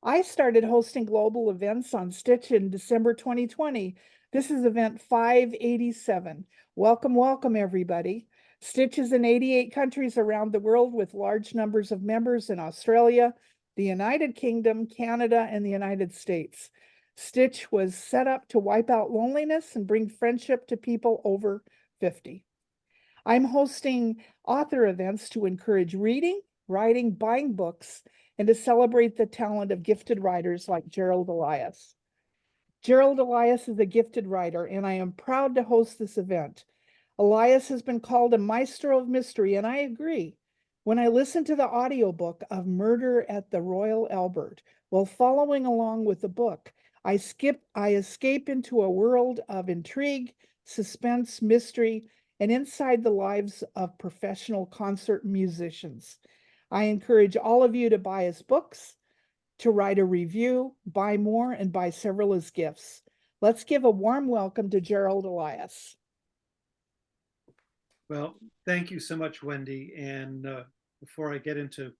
I started hosting global events on Stitch in December 2020. This is event 587. Welcome, welcome, everybody. Stitch is in 88 countries around the world with large numbers of members in Australia, the United Kingdom, Canada, and the United States. Stitch was set up to wipe out loneliness and bring friendship to people over 50. I'm hosting author events to encourage reading, writing, buying books, and to celebrate the talent of gifted writers like Gerald Elias. Gerald Elias is a gifted writer, and I am proud to host this event. Elias has been called a maestro of mystery, and I agree. When I listened to the audiobook of Murder at the Royal Albert while following along with the book, I escape into a world of intrigue, suspense, mystery, and inside the lives of professional concert musicians. I encourage all of you to buy his books, to write a review, buy more, and buy several as gifts. Let's give a warm welcome to Gerald Elias. Well, thank you so much, Wendy. And before I get into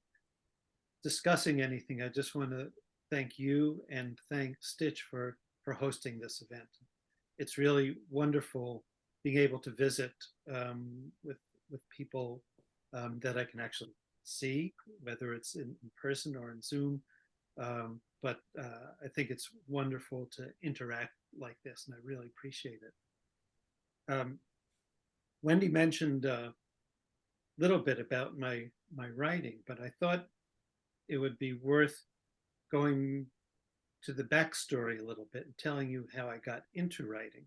discussing anything, I just want to thank you and thank Stitch for hosting this event. It's really wonderful being able to visit with people that I can actually see, whether it's in person or in Zoom. But I think it's wonderful to interact like this, and I really appreciate it. Wendy mentioned a little bit about my writing, but I thought it would be worth going to the backstory a little bit and telling you how I got into writing,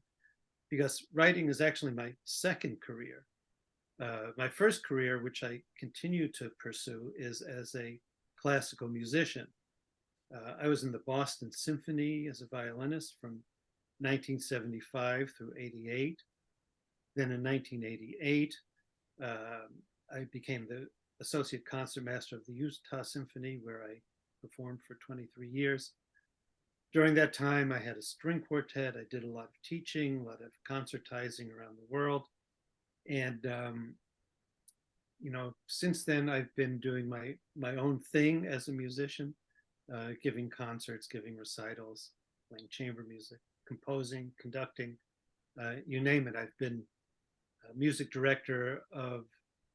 because writing is actually my second career. My first career, which I continue to pursue, is as a classical musician. I was in the Boston Symphony as a violinist from 1975 through 88. Then in 1988, I became the associate concertmaster of the Utah Symphony, where I performed for 23 years. During that time, I had a string quartet. I did a lot of teaching, a lot of concertizing around the world. And, since then, I've been doing my own thing as a musician, giving concerts, giving recitals, playing chamber music, composing, conducting, you name it. I've been music director of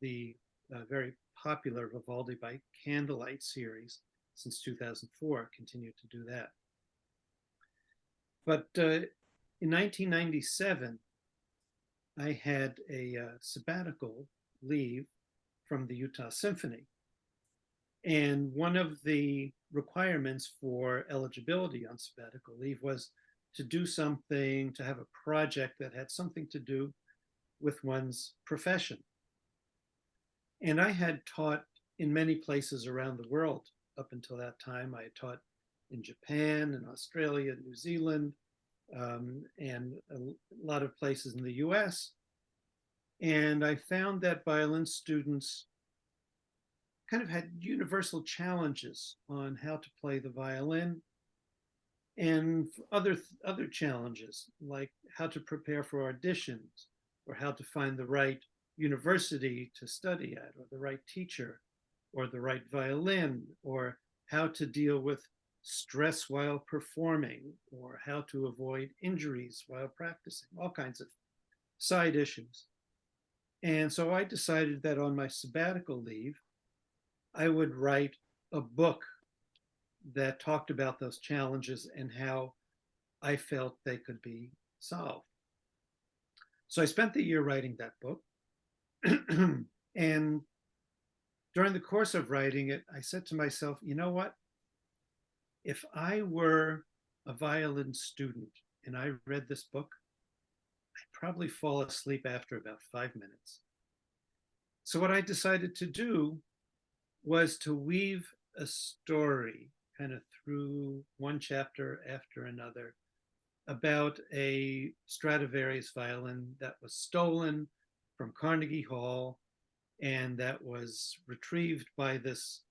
the very popular Vivaldi by Candlelight series since 2004, continued to do that. But in 1997, I had a sabbatical leave from the Utah Symphony. And one of the requirements for eligibility on sabbatical leave was to do something, to have a project that had something to do with one's profession. And I had taught in many places around the world up until that time. I had taught in Japan and Australia, New Zealand, and a lot of places in the US. And I found that violin students kind of had universal challenges on how to play the violin, and other challenges like how to prepare for auditions, or how to find the right university to study at, or the right teacher, or the right violin, or how to deal with stress while performing, or how to avoid injuries while practicing, all kinds of side issues. And so I decided that on my sabbatical leave, I would write a book that talked about those challenges and how I felt they could be solved. So I spent the year writing that book. And during the course of writing it, I said to myself, you know what? If I were a violin student and I read this book, I'd probably fall asleep after about 5 minutes. So what I decided to do was to weave a story kind of through one chapter after another about a Stradivarius violin that was stolen from Carnegie Hall and that was retrieved by this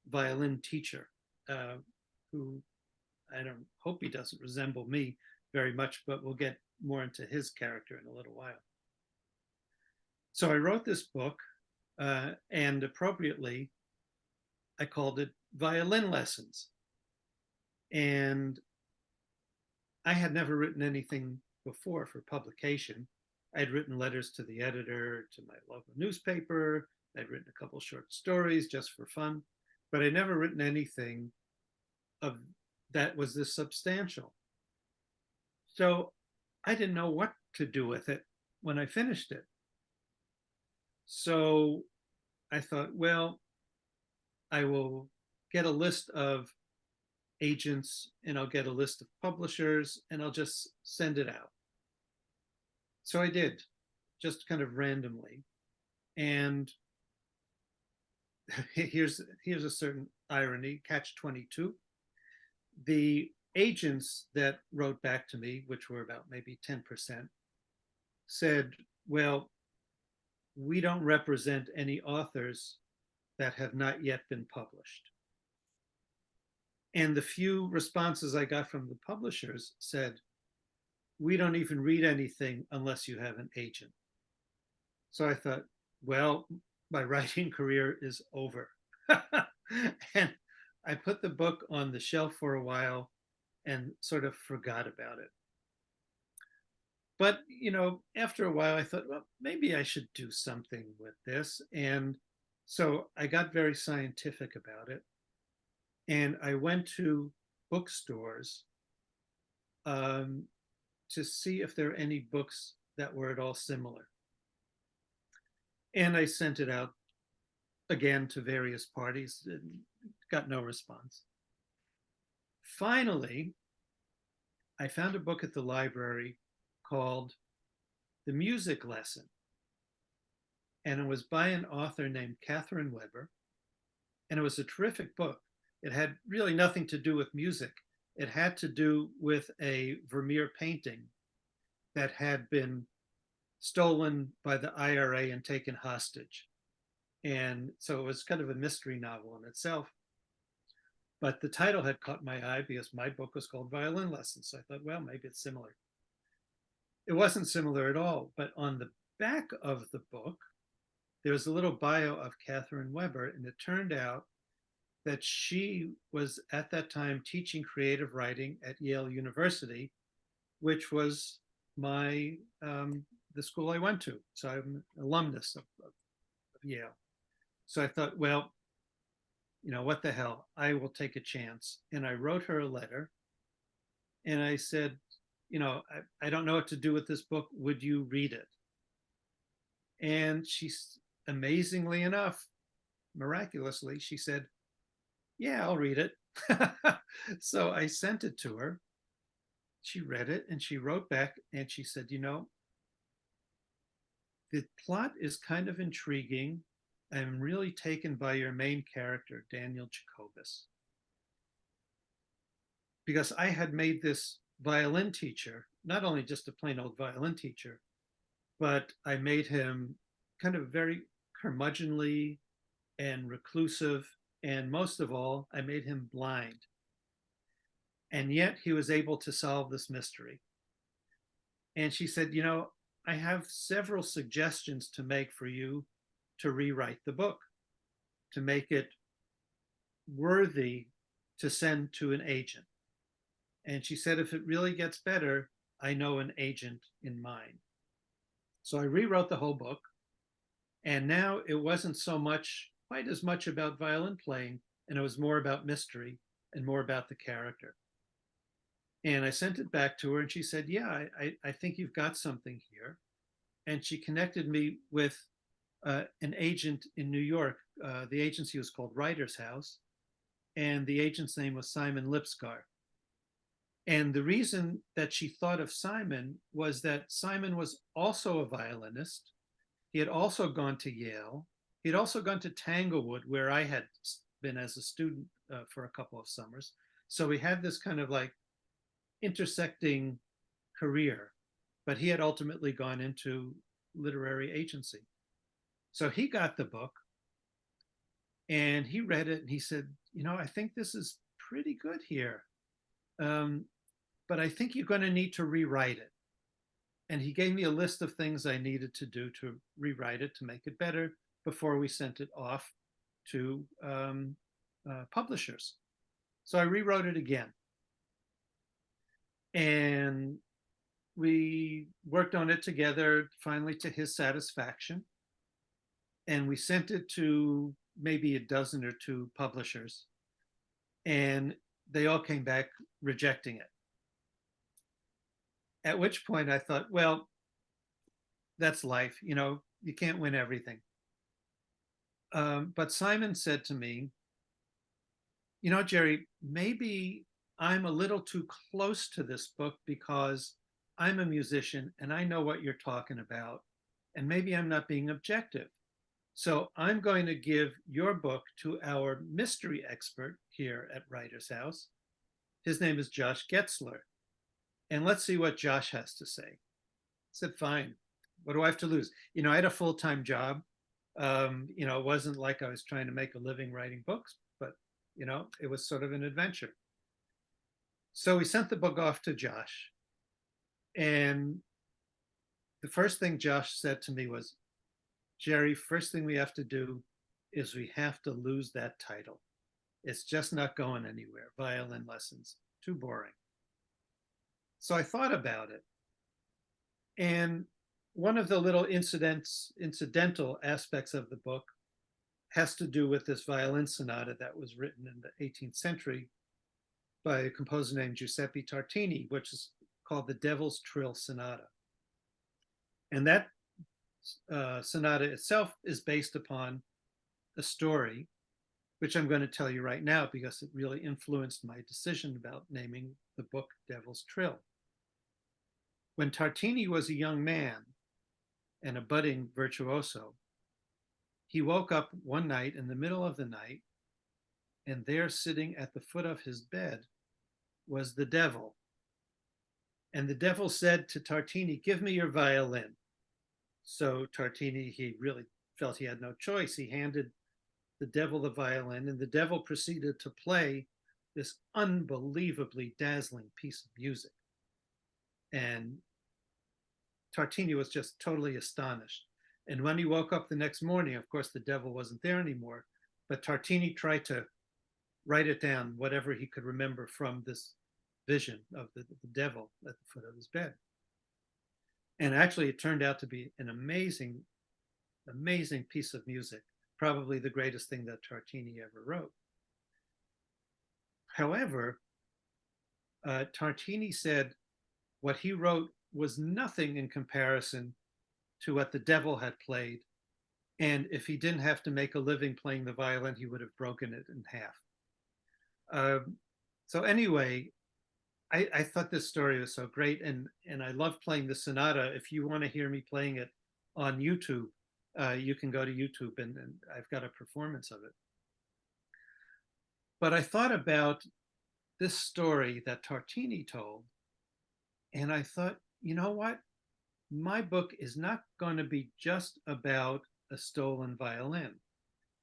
violin teacher who I don't hope he doesn't resemble me very much, but we'll get more into his character in a little while. So I wrote this book, and appropriately, I called it Violin Lessons. And I had never written anything before for publication. I had written letters to the editor, to my local newspaper. I'd written a couple short stories just for fun, but I'd never written anything of that was this substantial. So I didn't know what to do with it when I finished it. So I thought, well, I will get a list of agents and I'll get a list of publishers and I'll just send it out. So I did, just kind of randomly. And here's a certain irony, catch 22. The agents that wrote back to me, which were about maybe 10%, said, well, we don't represent any authors that have not yet been published. And the few responses I got from the publishers said, we don't even read anything unless you have an agent. So I thought, well, my writing career is over. And I put the book on the shelf for a while and sort of forgot about it. But, after a while, I thought, well, maybe I should do something with this. And so I got very scientific about it. And I went to bookstores um, to see if there are any books that were at all similar. And I sent it out again to various parties and got no response. Finally, I found a book at the library called The Music Lesson. And it was by an author named Catherine Weber. And it was a terrific book. It had really nothing to do with music. It had to do with a Vermeer painting that had been stolen by the IRA and taken hostage. And so it was kind of a mystery novel in itself. But the title had caught my eye because my book was called Violin Lessons. So I thought, well, maybe it's similar. It wasn't similar at all. But on the back of the book, there was a little bio of Catherine Weber. And it turned out that she was at that time teaching creative writing at Yale University, which was the school I went to. So I'm an alumnus of Yale. So I thought, well, what the hell? I will take a chance. And I wrote her a letter and I said, I don't know what to do with this book. Would you read it? And she's amazingly enough, miraculously, she said, yeah, I'll read it. So I sent it to her. She read it and she wrote back and she said, the plot is kind of intriguing. I'm really taken by your main character, Daniel Jacobus. Because I had made this violin teacher, not only just a plain old violin teacher, but I made him kind of very curmudgeonly and reclusive. And most of all, I made him blind. And yet he was able to solve this mystery. And she said, I have several suggestions to make for you to rewrite the book, to make it worthy to send to an agent. And she said, if it really gets better, I know an agent in mind. So I rewrote the whole book. And now it wasn't quite as much about violin playing, and it was more about mystery and more about the character. And I sent it back to her and she said, yeah, I think you've got something here. And she connected me with an agent in New York. The agency was called Writer's House, and the agent's name was Simon Lipscar. And the reason that she thought of Simon was that Simon was also a violinist. He had also gone to Yale. He'd also gone to Tanglewood, where I had been as a student for a couple of summers. So we had this kind of like intersecting career, but he had ultimately gone into literary agency. So he got the book and he read it and he said, I think this is pretty good here. But I think you're going to need to rewrite it. And he gave me a list of things I needed to do to rewrite it, to make it better before we sent it off to publishers. So I rewrote it again. And we worked on it together, finally to his satisfaction. And we sent it to maybe a dozen or two publishers. And they all came back rejecting it. At which point I thought, well, that's life. You know, you can't win everything. But Simon said to me, you know, Jerry, maybe I'm a little too close to this book because I'm a musician and I know what you're talking about. And maybe I'm not being objective. So I'm going to give your book to our mystery expert here at Writer's House. His name is Josh Getzler. And let's see what Josh has to say. I said, fine. What do I have to lose? You know, I had a full-time job. You know, it wasn't like I was trying to make a living writing books, but, you know, it was sort of an adventure. So we sent the book off to Josh. And the first thing Josh said to me was, Jerry, first thing we have to do is we have to lose that title. It's just not going anywhere. Violin lessons, too boring. So I thought about it. And one of the little incidental aspects of the book has to do with this violin sonata that was written in the 18th century by a composer named Giuseppe Tartini, which is called the Devil's Trill Sonata. And that sonata itself is based upon a story, which I'm going to tell you right now because it really influenced my decision about naming the book Devil's Trill. When Tartini was a young man and a budding virtuoso, he woke up one night in the middle of the night, and there sitting at the foot of his bed was the devil. And the devil said to Tartini, give me your violin. So Tartini, he really felt he had no choice. He handed the devil the violin, and the devil proceeded to play this unbelievably dazzling piece of music. And Tartini was just totally astonished. And when he woke up the next morning, of course, the devil wasn't there anymore, but Tartini tried to write it down, whatever he could remember from this vision of the devil at the foot of his bed. And actually, it turned out to be an amazing, amazing piece of music, probably the greatest thing that Tartini ever wrote. However, Tartini said what he wrote was nothing in comparison to what the devil had played. And if he didn't have to make a living playing the violin, he would have broken it in half. So anyway, I thought this story was so great, and I love playing the sonata. If you want to hear me playing it on YouTube, you can go to YouTube, and I've got a performance of it. But I thought about this story that Tartini told, and I thought, you know what? My book is not going to be just about a stolen violin.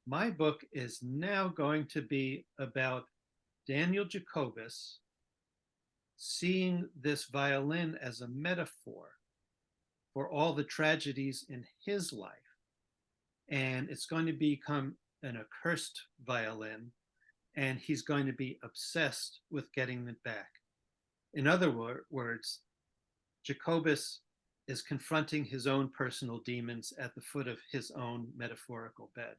My book is now going to be about Daniel Jacobus seeing this violin as a metaphor for all the tragedies in his life. And it's going to become an accursed violin, and he's going to be obsessed with getting it back. In other words, Jacobus is confronting his own personal demons at the foot of his own metaphorical bed.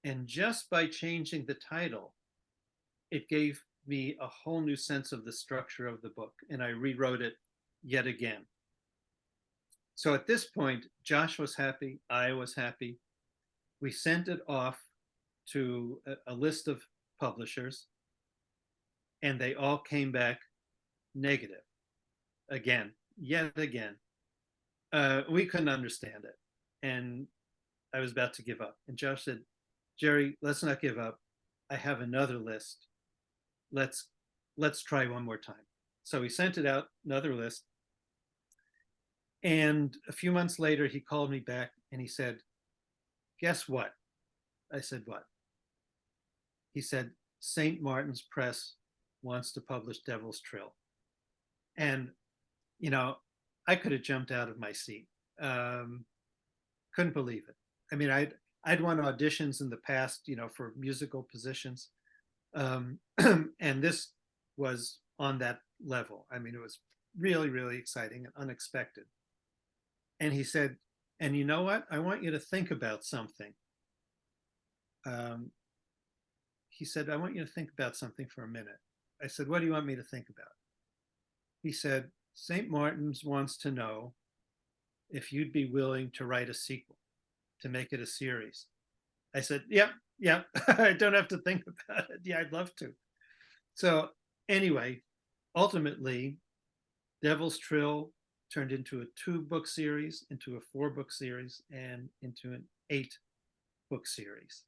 And just by changing the title, it gave me a whole new sense of the structure of the book, and I rewrote it yet again. So at this point, Josh was happy, I was happy. We sent it off to a list of publishers, and they all came back negative again, yet again. We couldn't understand it, and I was about to give up. And Josh said, Jerry, let's not give up. I have another list. Let's try one more time. So we sent it out, another list. And a few months later, he called me back and he said, guess what? I said, what? He said, St. Martin's Press wants to publish Devil's Trill. And, you know, I could have jumped out of my seat. Couldn't believe it. I mean, I'd won auditions in the past, you know, for musical positions. And this was on that level. I mean, it was really, really exciting and unexpected. And he said, and you know what? I want you to think about something. Um, he said, I want you to think about something for a minute. I said, what do you want me to think about? He said, St. Martin's wants to know if you'd be willing to write a sequel, to make it a series. I said, yep, yep. I don't have to think about it. Yeah, I'd love to. So anyway, ultimately, Devil's Trill turned into a 2-book series, into a 4-book series, and into an 8-book series.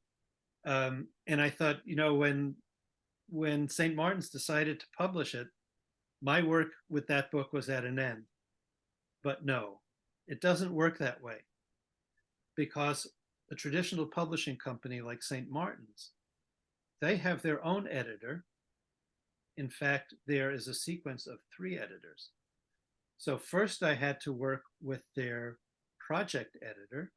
And I thought, when St. Martin's decided to publish it, my work with that book was at an end. But no, it doesn't work that way, because a traditional publishing company like St. Martin's, they have their own editor. In fact, there is a sequence of 3 editors. So first I had to work with their project editor,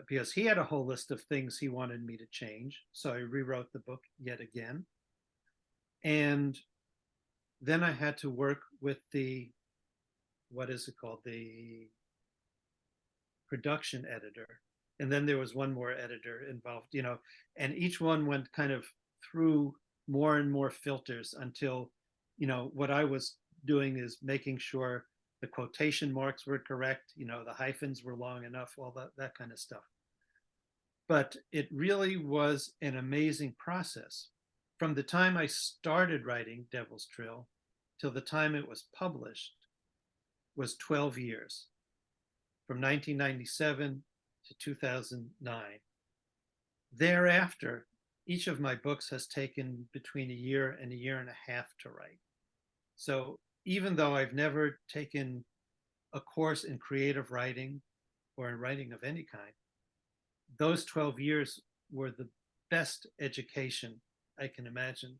because he had a whole list of things he wanted me to change. So I rewrote the book yet again. And then I had to work with what is it called? The production editor. And then there was one more editor involved, and each one went kind of through more and more filters until, what I was doing is making sure the quotation marks were correct, the hyphens were long enough, all that kind of stuff. But it really was an amazing process. From the time I started writing Devil's Trill till the time it was published was 12 years, from 1997 to 2009. Thereafter, each of my books has taken between a year and a year and a half to write. So even though I've never taken a course in creative writing or in writing of any kind, those 12 years were the best education I can imagine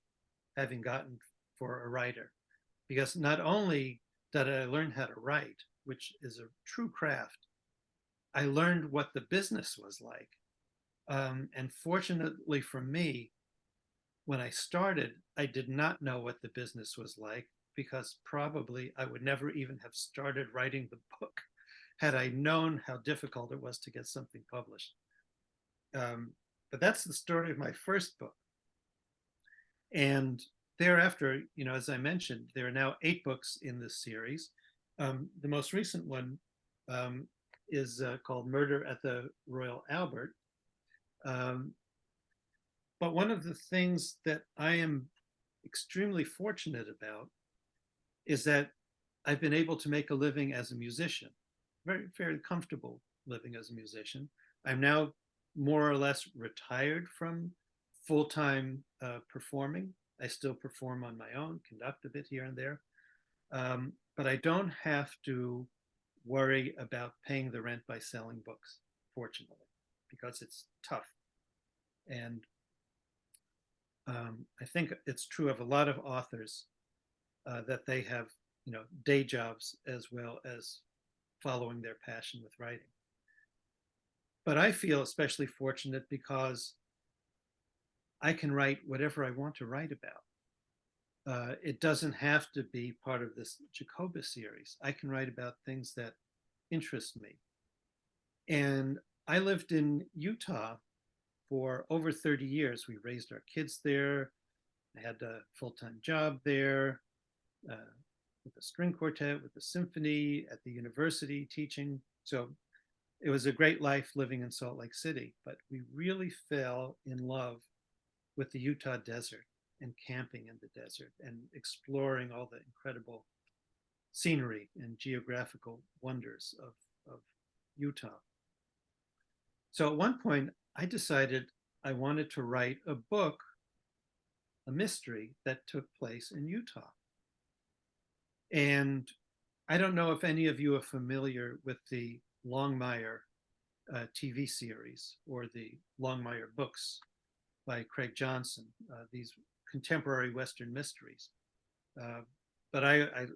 having gotten for a writer. Because not only did I learn how to write, which is a true craft, I learned what the business was like. And fortunately for me, when I started, I did not know what the business was like, because probably I would never even have started writing the book had I known how difficult it was to get something published. But that's the story of my first book. And thereafter, as I mentioned, there are now 8 books in this series. The most recent one is called Murder at the Royal Albert. But one of the things that I am extremely fortunate about is that I've been able to make a living as a musician, very, very comfortable living as a musician. I'm now more or less retired from full-time performing. I still perform on my own, conduct a bit here and there, but I don't have to worry about paying the rent by selling books, fortunately, because it's tough. And I think it's true of a lot of authors that they have, day jobs as well as following their passion with writing. But I feel especially fortunate because I can write whatever I want to write about. It doesn't have to be part of this Jacobus series. I can write about things that interest me. And I lived in Utah for over 30 years. We raised our kids there. I had a full-time job there, with the string quartet, with the symphony, at the university teaching. So it was a great life living in Salt Lake City, but we really fell in love with the Utah desert and camping in the desert and exploring all the incredible scenery and geographical wonders of Utah. So at one point, I decided I wanted to write a book, a mystery that took place in Utah. And I don't know if any of you are familiar with the Longmire TV series or the Longmire books by Craig Johnson, these contemporary Western mysteries. But I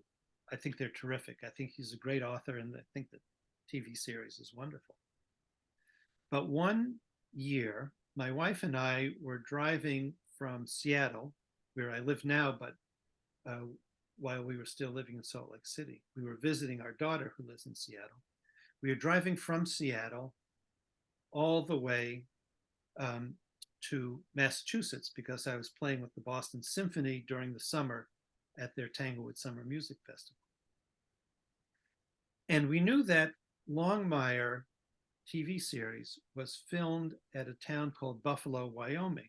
think they're terrific. I think he's a great author, and I think the TV series is wonderful. But one year, my wife and I were driving from Seattle, where I live now, but uh, while we were still living in Salt Lake City. We were visiting our daughter who lives in Seattle. We were driving from Seattle all the way um, to Massachusetts because I was playing with the Boston Symphony during the summer at their Tanglewood Summer Music Festival. And we knew that Longmire TV series was filmed at a town called Buffalo, Wyoming.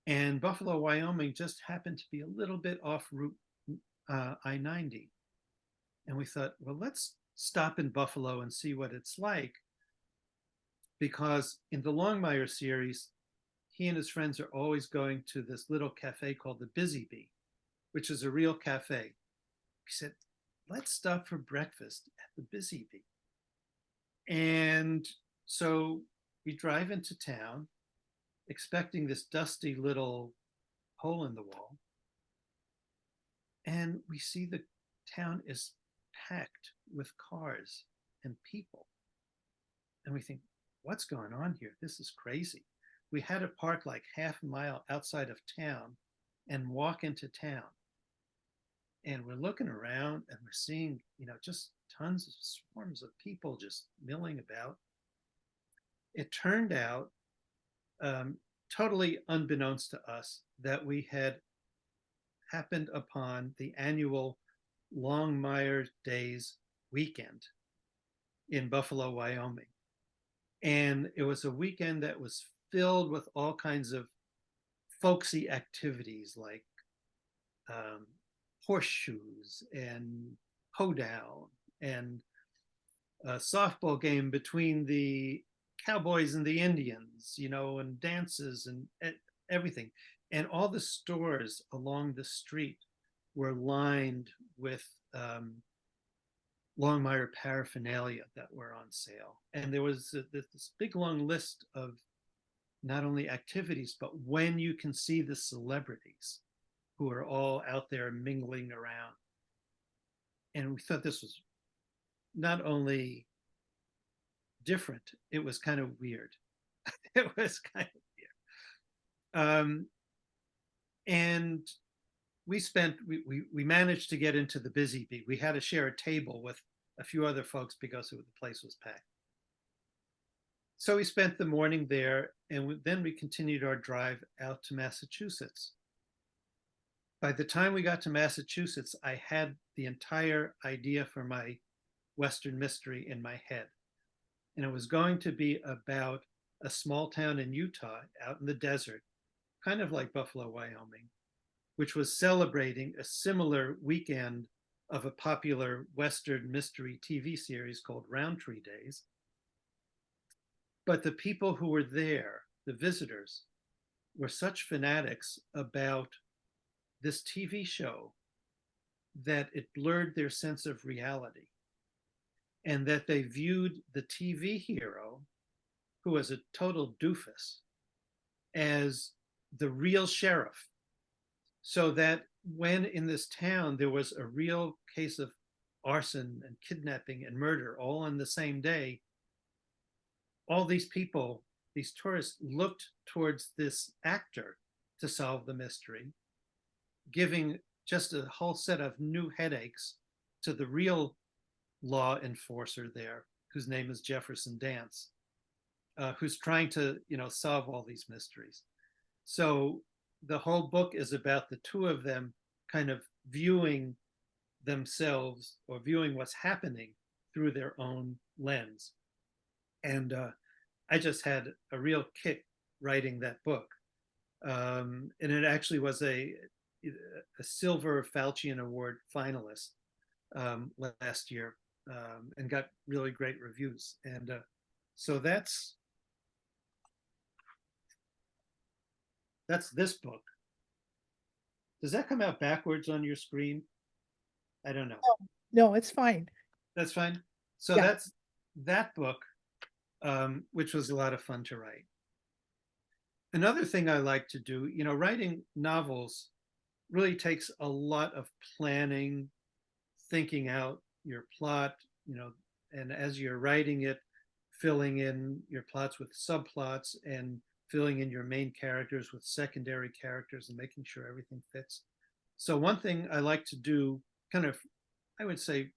And Buffalo, Wyoming just happened to be a little bit off Route I-90. And we thought, well, let's stop in Buffalo and see what it's like. Because in the Longmire series, he and his friends are always going to this little cafe called the Busy Bee, which is a real cafe. We said, let's stop for breakfast at the Busy Bee. And so we drive into town, expecting this dusty little hole in the wall. And we see the town is packed with cars and people. And we think, what's going on here? This is crazy. We had to park like half a mile outside of town and walk into town. And we're looking around and we're seeing, just tons of swarms of people just milling about. It turned out, totally unbeknownst to us, that we had happened upon the annual Longmire Days weekend in Buffalo, Wyoming. And it was a weekend that was filled with all kinds of folksy activities like horseshoes and hoedown and a softball game between the cowboys and the Indians, and dances and everything. And all the stores along the street were lined with Longmire paraphernalia that were on sale. And there was this big long list of not only activities, but when you can see the celebrities who are all out there mingling around. And we thought this was not only different, it was kind of weird. It was kind of weird. And we managed to get into the Busy Bee. We had to share a table with a few other folks because the place was packed. So we spent the morning there, and then we continued our drive out to Massachusetts. By the time we got to Massachusetts, I had the entire idea for my Western mystery in my head. And it was going to be about a small town in Utah out in the desert, kind of like Buffalo, Wyoming, which was celebrating a similar weekend of a popular Western mystery TV series called Roundtree Days. But the people who were there, the visitors, were such fanatics about this TV show that it blurred their sense of reality, and that they viewed the TV hero, who was a total doofus, as the real sheriff. So that when in this town there was a real case of arson and kidnapping and murder all on the same day, all these people, these tourists, looked towards this actor to solve the mystery, giving just a whole set of new headaches to the real law enforcer there, whose name is Jefferson Dance, who's trying to, solve all these mysteries. So the whole book is about the two of them kind of viewing themselves or viewing what's happening through their own lens. And I just had a real kick writing that book. And it actually was a Silver Falchion Award finalist last year, and got really great reviews. And so that's this book. Does that come out backwards on your screen? I don't know. No, it's fine. That's fine. So Yeah. that's that book, which was a lot of fun to write. Another thing I like to do, writing novels really takes a lot of planning, thinking out your plot, and as you're writing it, filling in your plots with subplots and filling in your main characters with secondary characters and making sure everything fits. So one thing I like to do, kind of, I would say,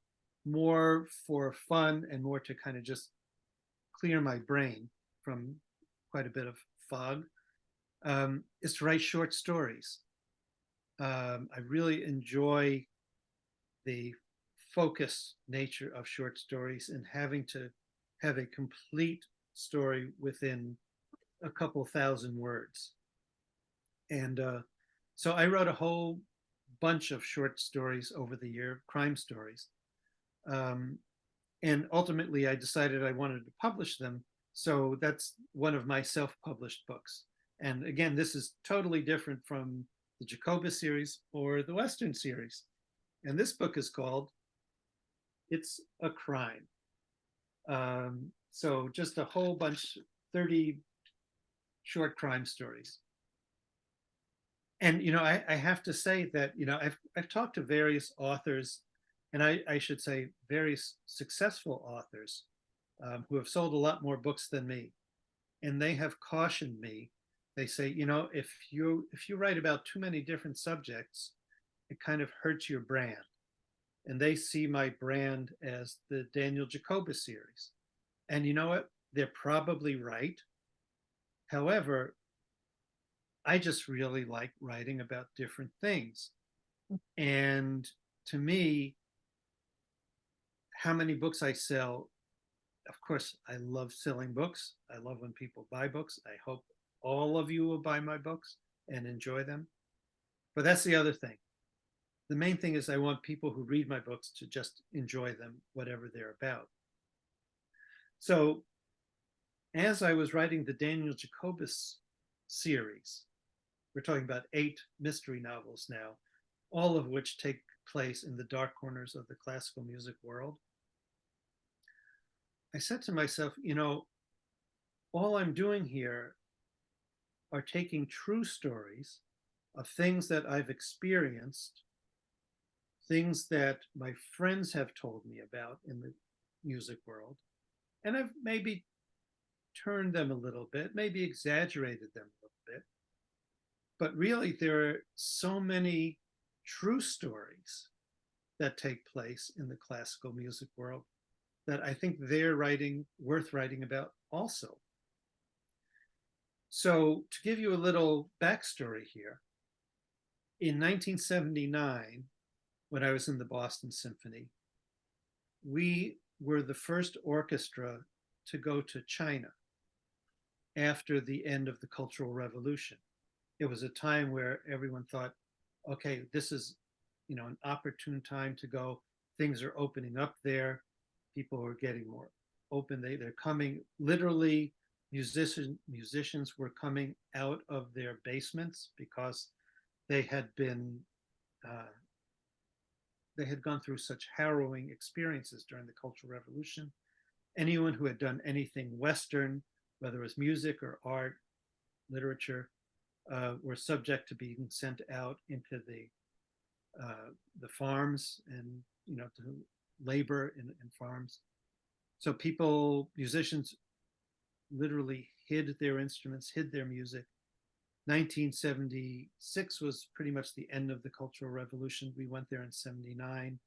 more for fun and more to kind of just clear my brain from quite a bit of fog, is to write short stories. I really enjoy the focus nature of short stories and having to have a complete story within a couple thousand words. And so I wrote a whole bunch of short stories over the year, crime stories. Um, and ultimately, I decided I wanted to publish them. So that's one of my self published books. And again, this is totally different from the Jacobus series or the Western series. And this book is called It's a Crime. So just a whole bunch, 30 short crime stories. And I have to say that I've talked to various authors, and I should say very successful authors, who have sold a lot more books than me, and they have cautioned me. They say, if you write about too many different subjects, it kind of hurts your brand. And they see my brand as the Daniel Jacobus series. And you know what? They're probably right. However, I just really like writing about different things. And to me, how many books I sell, of course, I love selling books. I love when people buy books. I hope all of you will buy my books and enjoy them. But that's the other thing. The main thing is I want people who read my books to just enjoy them, whatever they're about. So as I was writing the Daniel Jacobus series, we're talking about 8 mystery novels now, all of which take place in the dark corners of the classical music world. I said to myself, all I'm doing here are taking true stories of things that I've experienced, things that my friends have told me about in the music world, and I've maybe turned them a little bit, maybe exaggerated them a little bit. But really, there are so many true stories that take place in the classical music world that I think they're worth writing about also. So, to give you a little backstory here, in 1979, when I was in the Boston Symphony, we were the first orchestra to go to China after the end of the Cultural Revolution. It was a time where everyone thought, okay, this is, an opportune time to go. Things are opening up there. People are getting more open. They're coming literally. Musicians were coming out of their basements because they had been uh, they had gone through such harrowing experiences during the Cultural Revolution. Anyone who had done anything Western, whether it was music or art, literature, were subject to being sent out into the farms and to labor in farms. So musicians, literally hid their instruments, hid their music. 1976 was pretty much the end of the Cultural Revolution. We went there in 79.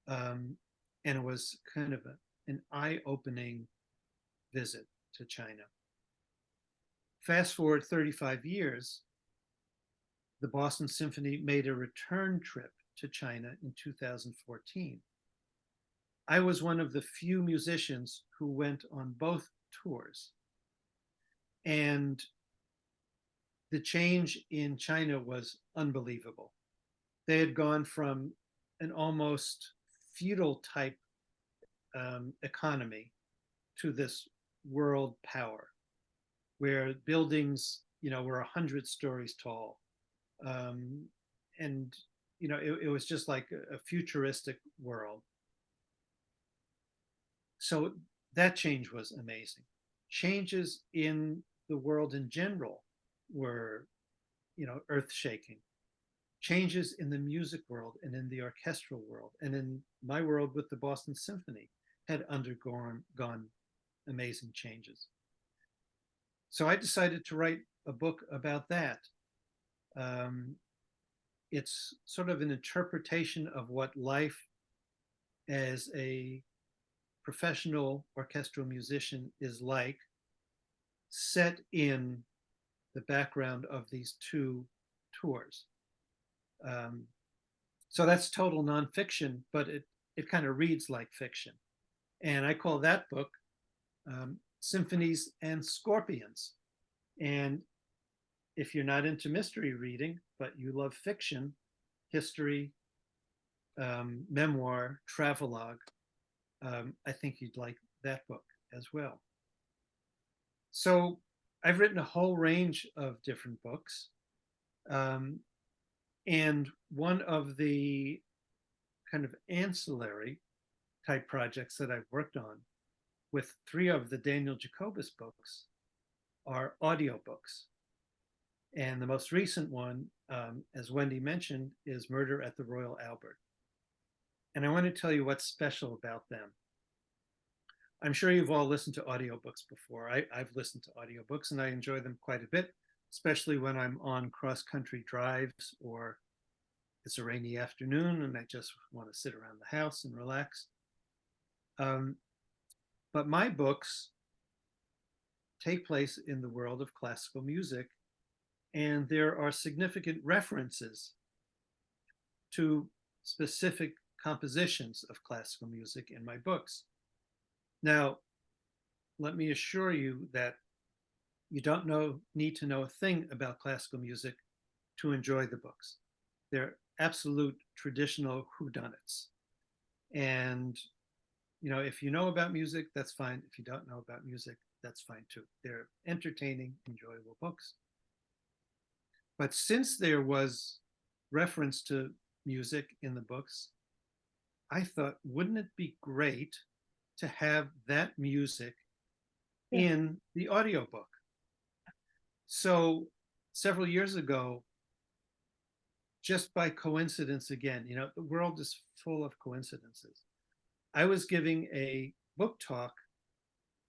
And it was kind of an eye-opening visit to China. Fast forward 35 years, the Boston Symphony made a return trip to China in 2014. I was one of the few musicians who went on both tours. And the change in China was unbelievable. They had gone from an almost feudal type economy to this world power where buildings, were 100 stories tall. And, it was just like a futuristic world. So that change was amazing. Changes in the world in general were, earth shaking. Changes in the music world and in the orchestral world and in my world with the Boston Symphony had undergone amazing changes. So I decided to write a book about that. Um, it's sort of an interpretation of what life as a professional orchestral musician is like, set in the background of these two tours. Um, so that's total nonfiction, but it kind of reads like fiction. And I call that book Symphonies and Scorpions. And if you're not into mystery reading, but you love fiction, history, memoir, travelogue, I think you'd like that book as well. So I've written a whole range of different books. Um, and one of the kind of ancillary type projects that I've worked on with three of the Daniel Jacobus books are audiobooks. And the most recent one, as Wendy mentioned, is Murder at the Royal Albert. And I want to tell you what's special about them. I'm sure you've all listened to audiobooks before. I've listened to audiobooks and I enjoy them quite a bit, especially when I'm on cross-country drives or it's a rainy afternoon and I just want to sit around the house and relax. But my books take place in the world of classical music, and there are significant references to specific compositions of classical music in my books. Now, let me assure you that you don't need to know a thing about classical music to enjoy the books. They're absolute traditional whodunits. And, you know, if you know about music, that's fine. If you don't know about music, that's fine too. They're entertaining, enjoyable books. But since there was reference to music in the books, I thought, wouldn't it be great to have that music in the audiobook? So several years ago, just by coincidence again, you know, the world is full of coincidences. I was giving a book talk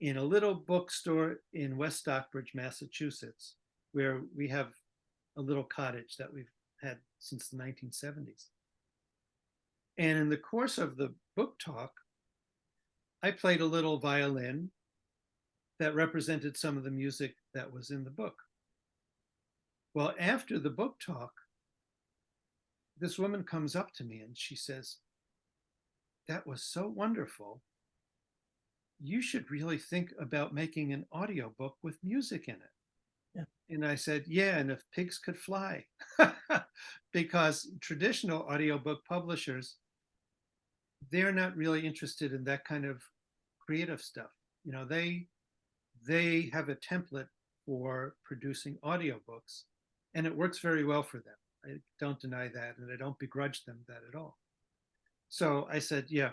in a little bookstore in West Stockbridge, Massachusetts, where we have a little cottage that we've had since the 1970s. And in the course of the book talk, I played a little violin that represented some of the music that was in the book. Well, after the book talk, this woman comes up to me and she says, "That was so wonderful. You should really think about making an audiobook with music in it." Yeah. And I said, "Yeah, and if pigs could fly." Because traditional audiobook publishers, they're not really interested in that kind of creative stuff. You know, they have a template for producing audiobooks, and it works very well for them. I don't deny that, and I don't begrudge them that at all. So I said, yeah,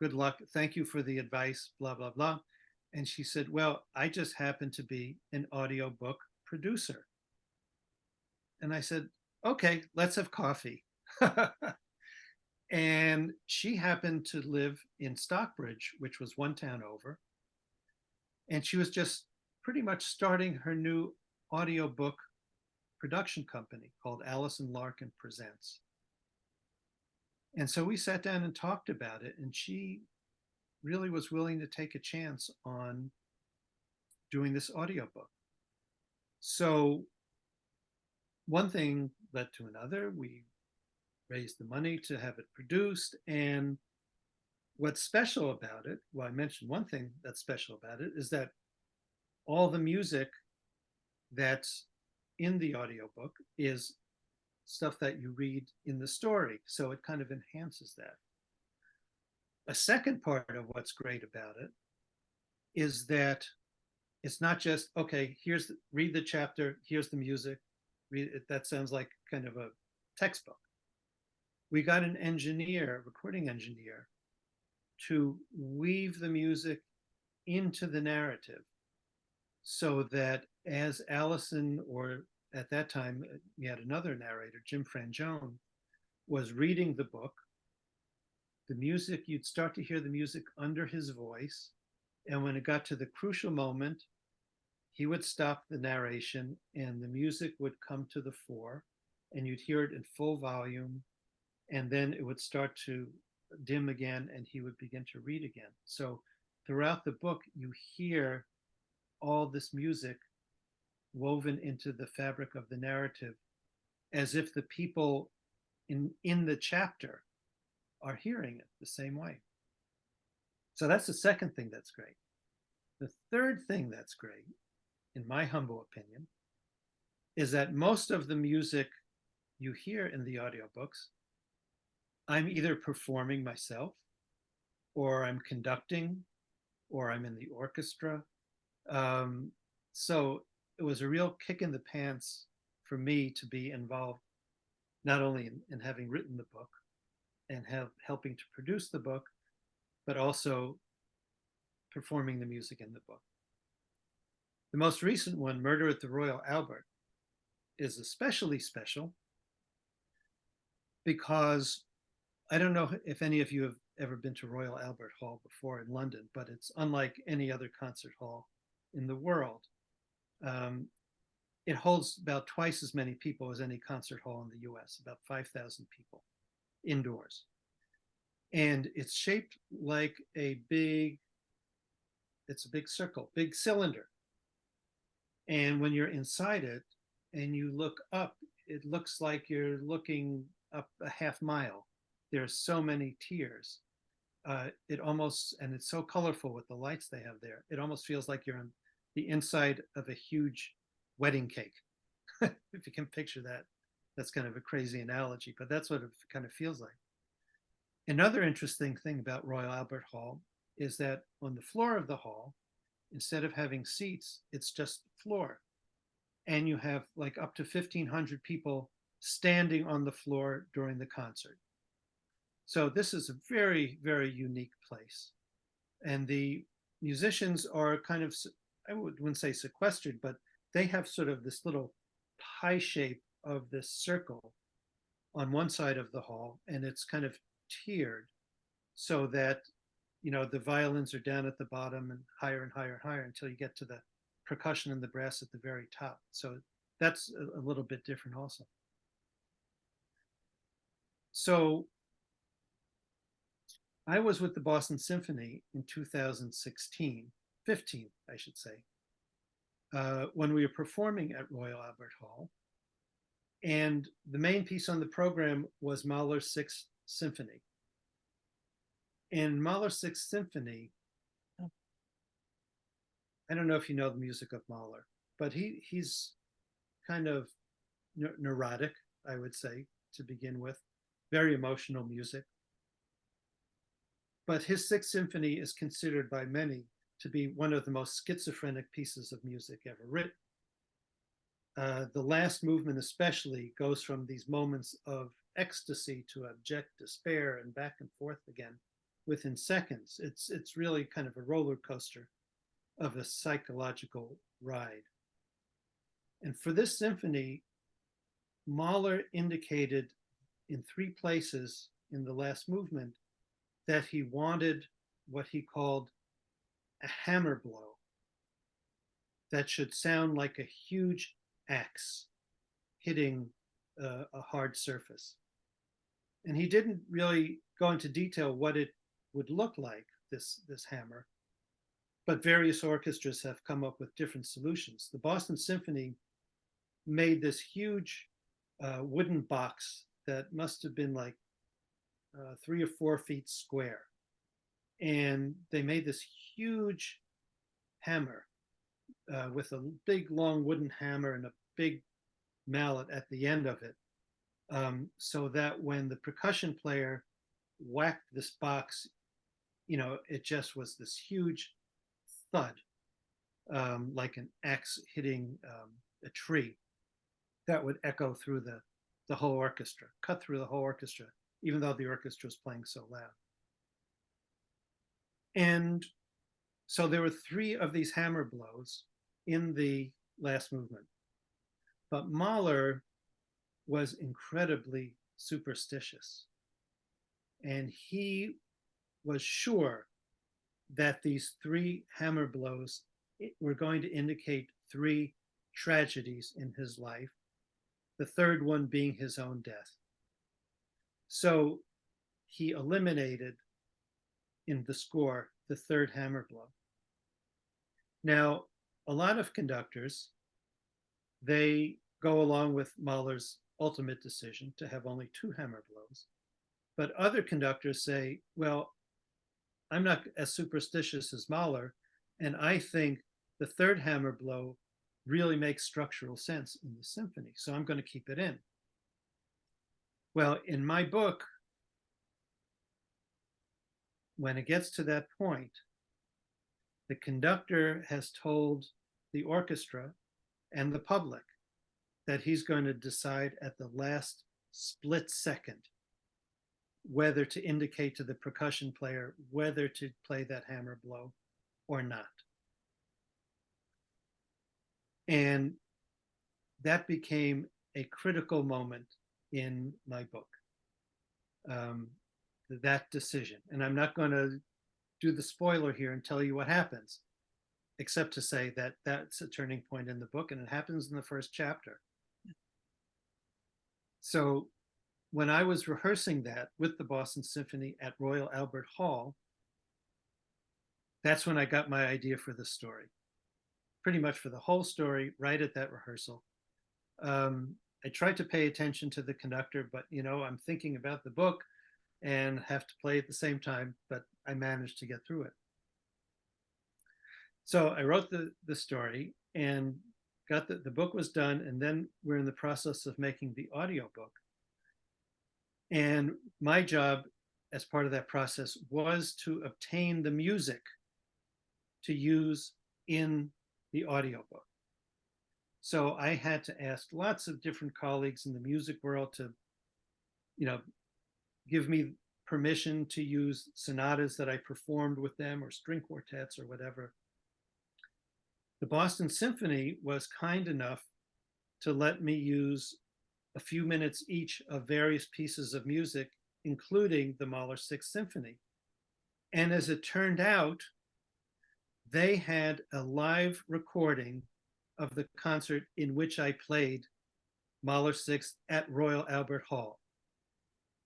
good luck. Thank you for the advice, blah, blah, blah. And she said, well, I just happen to be an audiobook producer. And I said, okay, let's have coffee. And she happened to live in Stockbridge, which was one town over. And she was just pretty much starting her new audiobook production company called Allison Larkin Presents. And so we sat down and talked about it, and she really was willing to take a chance on doing this audiobook. So one thing led to another. We raised the money to have it produced. And what's special about it, well, I mentioned one thing that's special about it, is that all the music that's in the audiobook is stuff that you read in the story. So it kind of enhances that. A second part of what's great about it is that it's not just, okay, read the chapter, here's the music. Read it. That sounds like kind of a textbook. We got an engineer, recording engineer, to weave the music into the narrative so that as Allison, or at that time, we had another narrator, Jim Frangione, was reading the book, the music, you'd start to hear the music under his voice. And when it got to the crucial moment, he would stop the narration and the music would come to the fore. and you'd hear it in full volume, and then it would start to dim again, and he would begin to read again. So throughout the book, you hear all this music woven into the fabric of the narrative, as if the people in the chapter are hearing it the same way. So that's the second thing that's great. The third thing that's great, in my humble opinion, is that most of the music you hear in the audiobooks, I'm either performing myself, or I'm conducting, or I'm in the orchestra. Um, so it was a real kick in the pants for me to be involved, not only in having written the book and helping to produce the book, but also performing the music in the book. The most recent one, Murder at the Royal Albert, is especially special because I don't know if any of you have ever been to Royal Albert Hall before in London, but it's unlike any other concert hall in the world. Um, it holds about twice as many people as any concert hall in the US, about 5,000 people indoors. And it's shaped like it's a big circle, big cylinder. And when you're inside it and you look up, it looks like you're looking up a half mile. There's so many tiers. It almost, and it's so colorful with the lights they have there, it almost feels like you're on the inside of a huge wedding cake. If you can picture that, that's kind of a crazy analogy, but that's what it kind of feels like. Another interesting thing about Royal Albert Hall is that on the floor of the hall, instead of having seats, it's just floor. And you have like up to 1,500 people standing on the floor during the concert. So this is a very, very unique place. And the musicians are kind of, I wouldn't say sequestered, but they have sort of this little pie shape of this circle on one side of the hall, and it's kind of tiered so that, you know, the violins are down at the bottom and higher and higher and higher until you get to the percussion and the brass at the very top. So that's a little bit different also. So I was with the Boston Symphony in 2016, 15, I should say, when we were performing at Royal Albert Hall. And the main piece on the program was Mahler's Sixth Symphony. In Mahler's Sixth Symphony, I don't know if you know the music of Mahler, but he's kind of neurotic, I would say, to begin with, very emotional music. But his Sixth Symphony is considered by many to be one of the most schizophrenic pieces of music ever written. The last movement especially goes from these moments of ecstasy to abject despair and back and forth again within seconds. It's really kind of a roller coaster of a psychological ride. And for this symphony, Mahler indicated in 3 places in the last movement that he wanted what he called a hammer blow that should sound like a huge axe hitting a hard surface. And he didn't really go into detail what it would look like, this hammer, but various orchestras have come up with different solutions. The Boston Symphony made this huge wooden box that must have been like 3 or 4 feet square. And they made this huge hammer with a big long wooden hammer and a big mallet at the end of it, so that when the percussion player whacked this box, you know, it just was this huge thud, like an axe hitting a tree, that would echo through the whole orchestra, cut through the whole orchestra, even though the orchestra was playing so loud. And so there were 3 of these hammer blows in the last movement. But Mahler was incredibly superstitious. And he was sure that these 3 hammer blows were going to indicate 3 tragedies in his life. the third one being his own death. So he eliminated in the score the third hammer blow. Now, a lot of conductors, they go along with Mahler's ultimate decision to have only two hammer blows. But other conductors say, well, I'm not as superstitious as Mahler, and I think the third hammer blow really makes structural sense in the symphony, so I'm going to keep it in. Well, in my book, when it gets to that point, the conductor has told the orchestra and the public that he's going to decide at the last split second whether to indicate to the percussion player whether to play that hammer blow or not. And that became a critical moment in my book, that decision. And I'm not going to do the spoiler here and tell you what happens, except to say that that's a turning point in the book, and it happens in the first chapter. So when I was rehearsing that with the Boston Symphony at Royal Albert Hall, that's when I got my idea for the story. Pretty much for the whole story, right at that rehearsal. I tried to pay attention to the conductor, but I'm thinking about the book and have to play at the same time, but I managed to get through it. So I wrote the story and got the book was done, and then we're in the process of making the audiobook. And my job as part of that process was to obtain the music to use in the audiobook. So I had to ask lots of different colleagues in the music world to, give me permission to use sonatas that I performed with them or string quartets or whatever. The Boston Symphony was kind enough to let me use a few minutes each of various pieces of music, including the Mahler Sixth Symphony. And as it turned out, they had a live recording of the concert in which I played Mahler Sixth at Royal Albert Hall.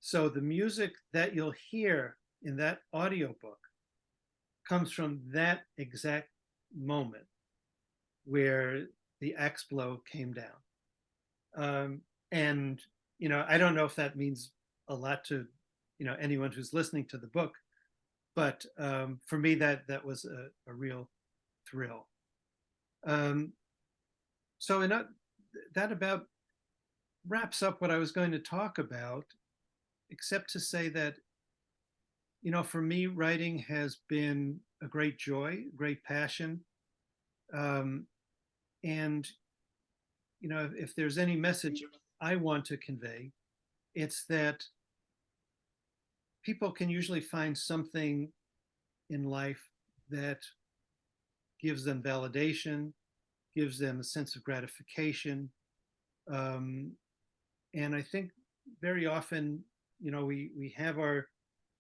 So the music that you'll hear in that audiobook comes from that exact moment where the axe blow came down. And, I don't know if that means a lot to, anyone who's listening to the book, but for me, that was a real thrill. So that about wraps up what I was going to talk about, except to say that, for me, writing has been a great joy, great passion. And, if there's any message I want to convey, it's that people can usually find something in life that gives them validation, gives them a sense of gratification. And I think very often, we have our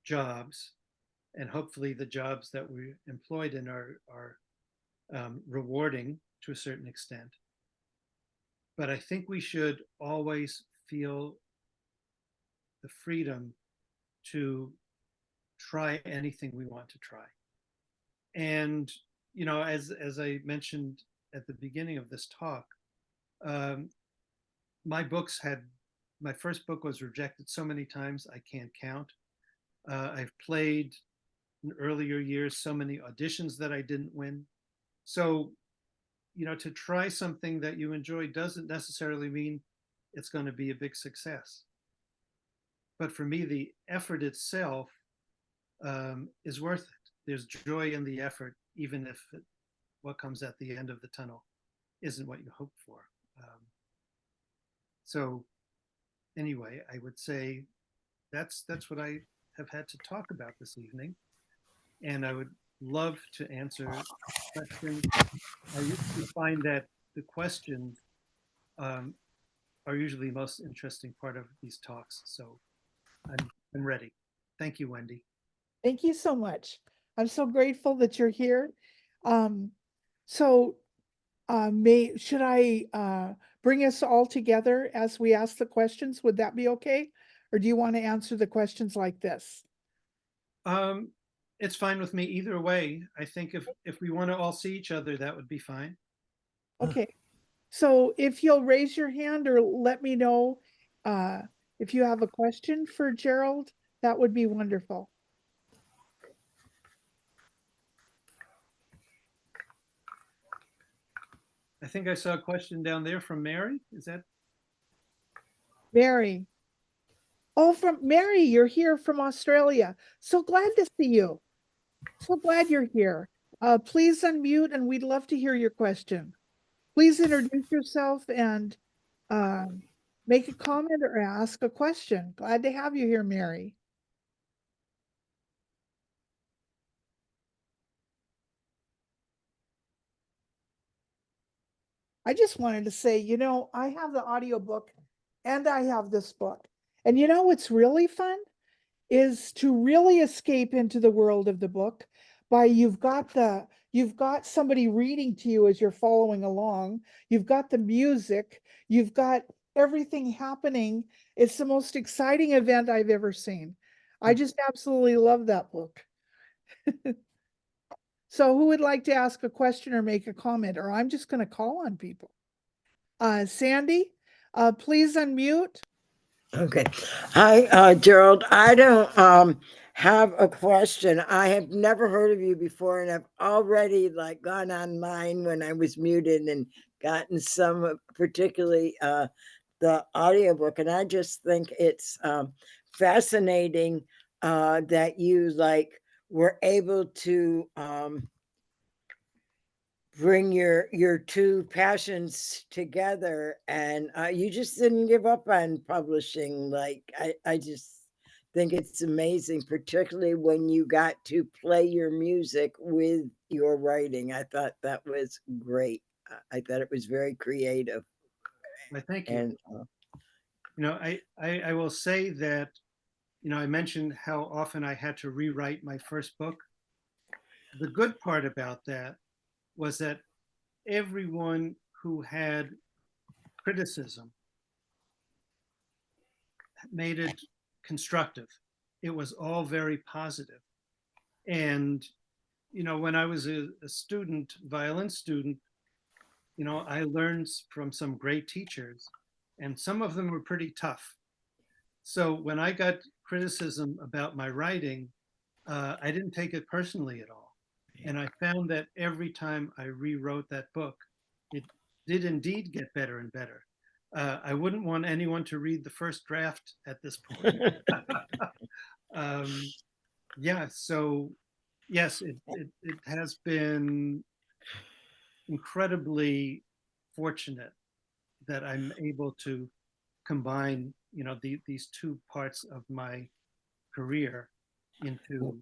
jobs, and hopefully the jobs that we're employed in are rewarding to a certain extent. But I think we should always feel the freedom to try anything we want to try. And, as I mentioned at the beginning of this talk, my first book was rejected so many times I can't count. I've played in earlier years so many auditions that I didn't win. So, to try something that you enjoy doesn't necessarily mean it's going to be a big success. But for me, the effort itself is worth it. There's joy in the effort, even if what comes at the end of the tunnel isn't what you hope for. So anyway, I would say that's what I have had to talk about this evening. And I would love to answer questions. I usually find that the questions are usually the most interesting part of these talks. So I'm ready. Thank you, Wendy. Thank you so much. I'm so grateful that you're here. Um, so Should I bring us all together as we ask the questions? Would that be okay? Or do you want to answer the questions like this? Um, it's fine with me either way. I think if we want to all see each other, that would be fine. Okay. So if you'll raise your hand or let me know uh, if you have a question for Gerald, that would be wonderful. I think I saw a question down there from Mary. Is that? Mary. Oh, from Mary, you're here from Australia. So glad to see you. So glad you're here. Please unmute and we'd love to hear your question. Please introduce yourself and make a comment or ask a question. Glad to have you here, Mary. I just wanted to say, I have the audiobook and I have this book. And what's really fun is to really escape into the world of the book by you've got somebody reading to you as you're following along. You've got the music, you've got everything happening. It's the most exciting event I've ever seen. I just absolutely love that book. So who would like to ask a question or make a comment? Or I'm just going to call on people. Sandy, please unmute. Okay. Hi, Gerald. I don't have a question. I have never heard of you before, and I've already gone online when I was muted and gotten some, particularly the audiobook, and I just think it's fascinating that you were able to bring your two passions together, and you just didn't give up on publishing. I just think it's amazing, particularly when you got to play your music with your writing. I thought that was great. I thought it was very creative. I thank you. And I will say that, I mentioned how often I had to rewrite my first book. The good part about that was that everyone who had criticism made it constructive. It was all very positive. And, when I was a student, violin student, I learned from some great teachers, and some of them were pretty tough. So when I got criticism about my writing, I didn't take it personally at all. And I found that every time I rewrote that book, it did indeed get better and better. I wouldn't want anyone to read the first draft at this point. um, yeah, so yes, it has been incredibly fortunate that I'm able to combine, these two parts of my career into,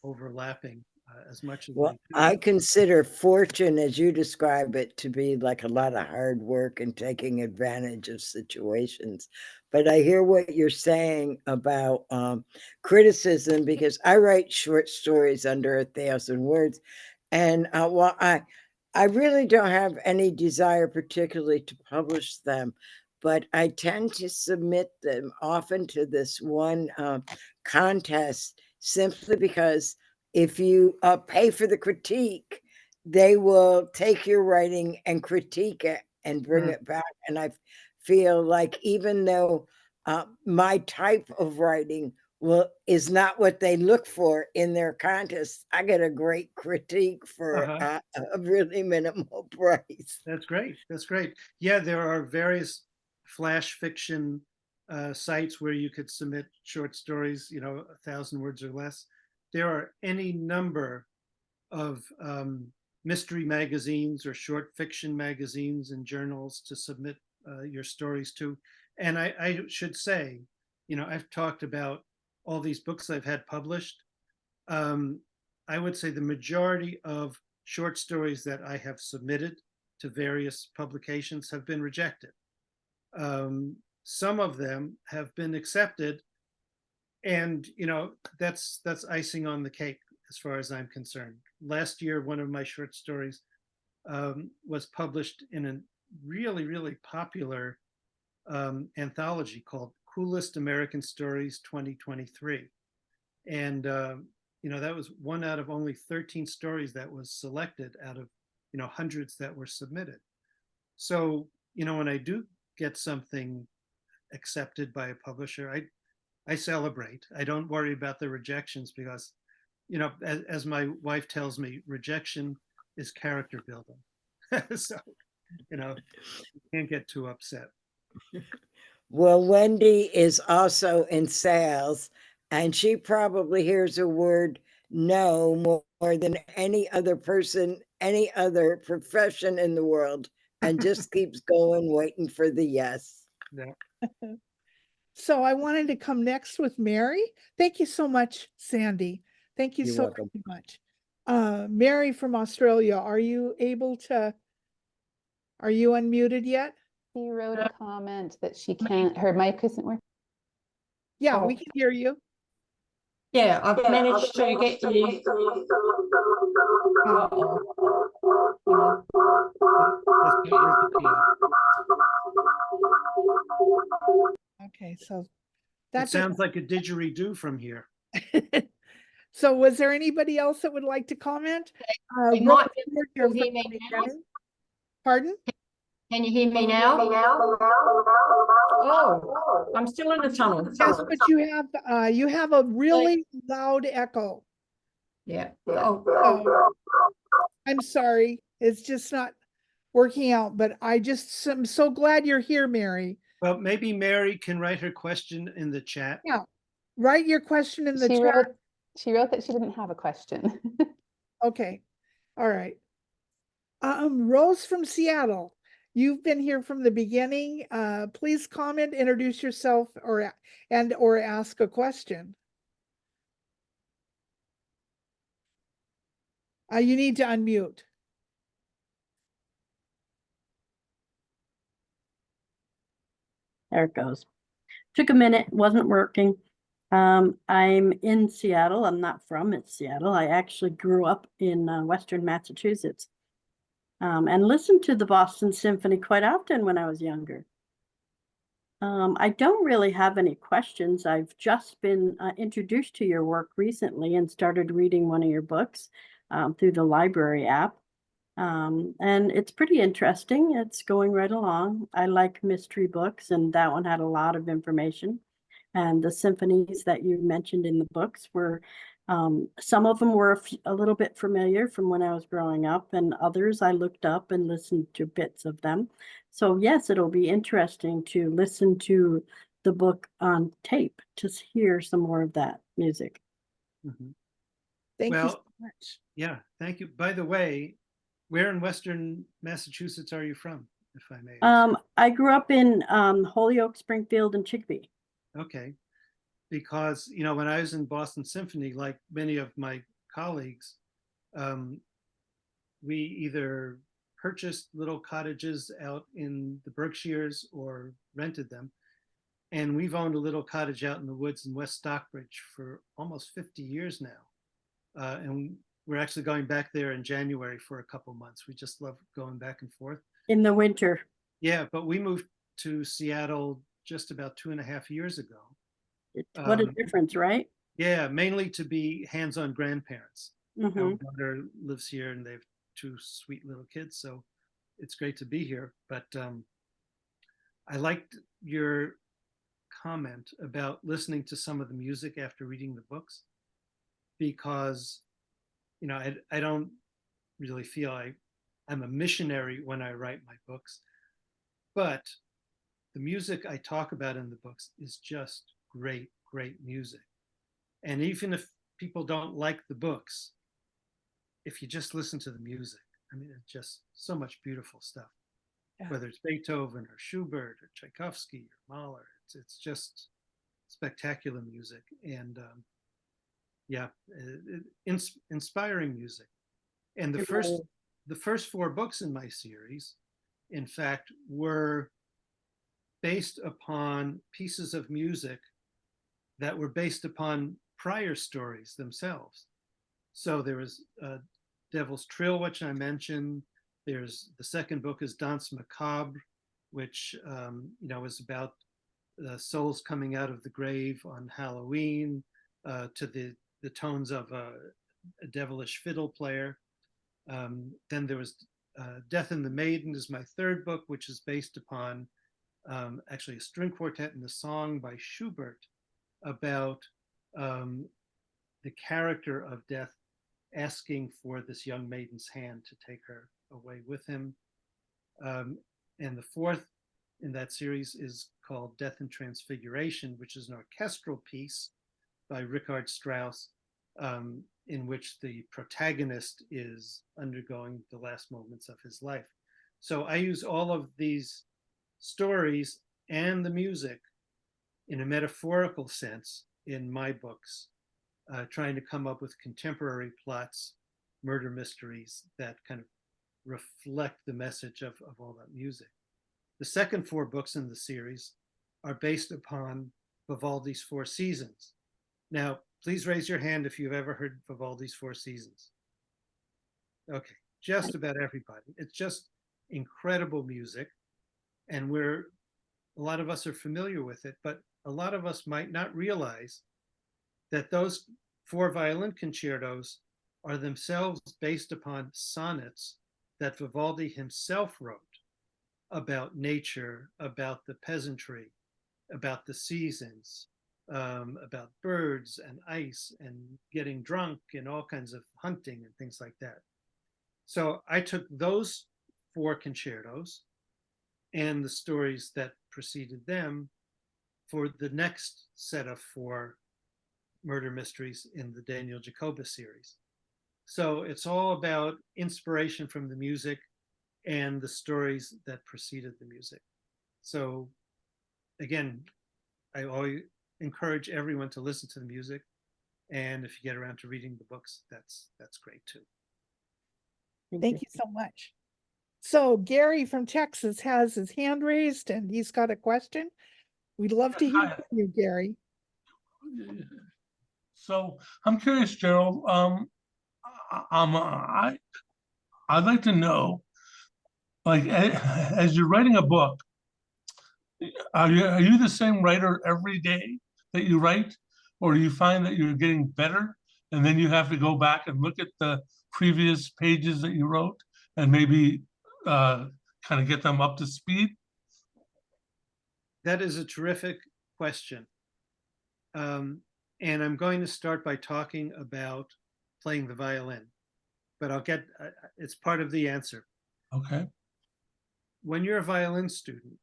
overlapping as much as they Well, do. I consider fortune, as you describe it, to be like a lot of hard work and taking advantage of situations. But I hear what you're saying about criticism, because I write short stories under 1,000 words. And while I really don't have any desire particularly to publish them, but I tend to submit them often to this one contest simply because if you pay for the critique, they will take your writing and critique it and bring it back. And I feel like even though my type of writing is not what they look for in their contest, I get a great critique for Uh-huh. a really minimal price. That's great. That's great. Yeah, there are various flash fiction sites where you could submit short stories, 1,000 words or less. There are any number of mystery magazines or short fiction magazines and journals to submit your stories to. And I should say, I've talked about all these books I've had published. Um, I would say the majority of short stories that I have submitted to various publications have been rejected. Some of them have been accepted, and that's icing on the cake as far as I'm concerned. Last year, one of my short stories was published in a really, really popular anthology called Coolest American Stories 2023. And, that was one out of only 13 stories that was selected out of, hundreds that were submitted. So, when I do get something accepted by a publisher, I celebrate. I don't worry about the rejections because, as my wife tells me, rejection is character building. So, you can't get too upset. Well, Wendy is also in sales, and she probably hears a word no more than any other person, any other profession in the world, and just keeps going, waiting for the yes. Yeah. So I wanted to come next with Mary. Thank you so much, Sandy. Thank you You're so welcome. much. Mary from Australia, are you unmuted yet? She wrote a comment that she can't, her mic isn't working. Yeah, Oh. we can hear you. Yeah, I've managed to get you. Uh-oh. That's not the piano. Okay, so It that sounds like a didgeridoo from here. So was there anybody else that would like to comment? You Rose, might be you're able to hear from me the now. beginning. Pardon? Can you hear me now? Oh, I'm still in the tunnel. Yes, but you have a really loud echo. Yeah. Oh, So I'm sorry, it's just not working out, but I'm so glad you're here, Mary. Well, maybe Mary can write her question in the chat. Yeah, write your question in the She chat. wrote that she didn't have a question. Okay, all right. Rose from Seattle, you've been here from the beginning. Please comment, introduce yourself, or ask a question. You need to unmute. There it goes. Took a minute, wasn't working. I'm in Seattle. I'm not from Seattle. I actually grew up in Western Massachusetts and listened to the Boston Symphony quite often when I was younger. I don't really have any questions. I've just been introduced to your work recently and started reading one of your books through the library app. And it's pretty interesting. It's going right along. I like mystery books, and that one had a lot of information. And the symphonies that you mentioned in the books were, some of them were a little bit familiar from when I was growing up, and others I looked up and listened to bits of them. So yes, it'll be interesting to listen to the book on tape to hear some more of that music. Mhm. Thank you Well, so much. Yeah, thank you. By the way, where in Western Massachusetts are you from, if I may? I grew up in Holyoke, Springfield, and Chicopee. Okay. Because, when I was in Boston Symphony, like many of my colleagues, we either purchased little cottages out in the Berkshires or rented them. And we've owned a little cottage out in the woods in West Stockbridge for almost 50 years now. And we're actually going back there in January for a couple months. We just love going back and forth. In the winter. Yeah, but we moved to Seattle just about 2.5 years ago. What a difference, right? Yeah, mainly to be hands-on grandparents. Mm-hmm. Our daughter lives here and they have 2 sweet little kids, so it's great to be here. But I liked your comment about listening to some of the music after reading the books, because I don't really feel I'm a missionary when I write my books, but the music I talk about in the books is just great music. And even if people don't like the books, if you just listen to the music, I mean, it's just so much beautiful stuff. Yeah. Whether it's Beethoven or Schubert or Tchaikovsky or Mahler, it's just spectacular music. And inspiring music. And the first 4 books in my series, in fact, were based upon pieces of music that were based upon prior stories themselves. So there was Devil's Trill, which I mentioned. There's the second book is Danse Macabre, which is about souls coming out of the grave on Halloween to the tones of a devilish fiddle player. Then there was Death and the Maiden is my third book, which is based upon actually a string quartet and a song by Schubert about the character of Death asking for this young maiden's hand to take her away with him. And the fourth in that series is called Death and Transfiguration, which is an orchestral piece by Richard Strauss, in which the protagonist is undergoing the last moments of his life. So I use all of these stories and the music in a metaphorical sense in my books, trying to come up with contemporary plots, murder mysteries that kind of reflect the message of all that music. The second 4 books in the series are based upon Vivaldi's 4 Seasons. Now, please raise your hand if you've ever heard Vivaldi's 4 Seasons. Okay, just about everybody. It's just incredible music, and a lot of us are familiar with it, but a lot of us might not realize that those 4 violin concertos are themselves based upon sonnets that Vivaldi himself wrote about nature, about the peasantry, about the seasons, about birds and ice and getting drunk and all kinds of hunting and things like that. So I took those 4 concertos and the stories that preceded them for the next set of 4 murder mysteries in the Daniel Jacoba series. So it's all about inspiration from the music and the stories that preceded the music. So again, I always encourage everyone to listen to the music, and if you get around to reading the books, that's great too. Thank you so much. So Gary from Texas has his hand raised and he's got a question. We'd love to hear Hi. from you, Gary. So I'm curious, Gerald. I'd like to know, like, as you're writing a book, are you the same writer every day that you write, or do you find that you're getting better, and then you have to go back and look at the previous pages that you wrote and maybe kind of get them up to speed? That is a terrific question. And I'm going to start by talking about playing the violin, but it's part of the answer. Okay. When you're a violin student,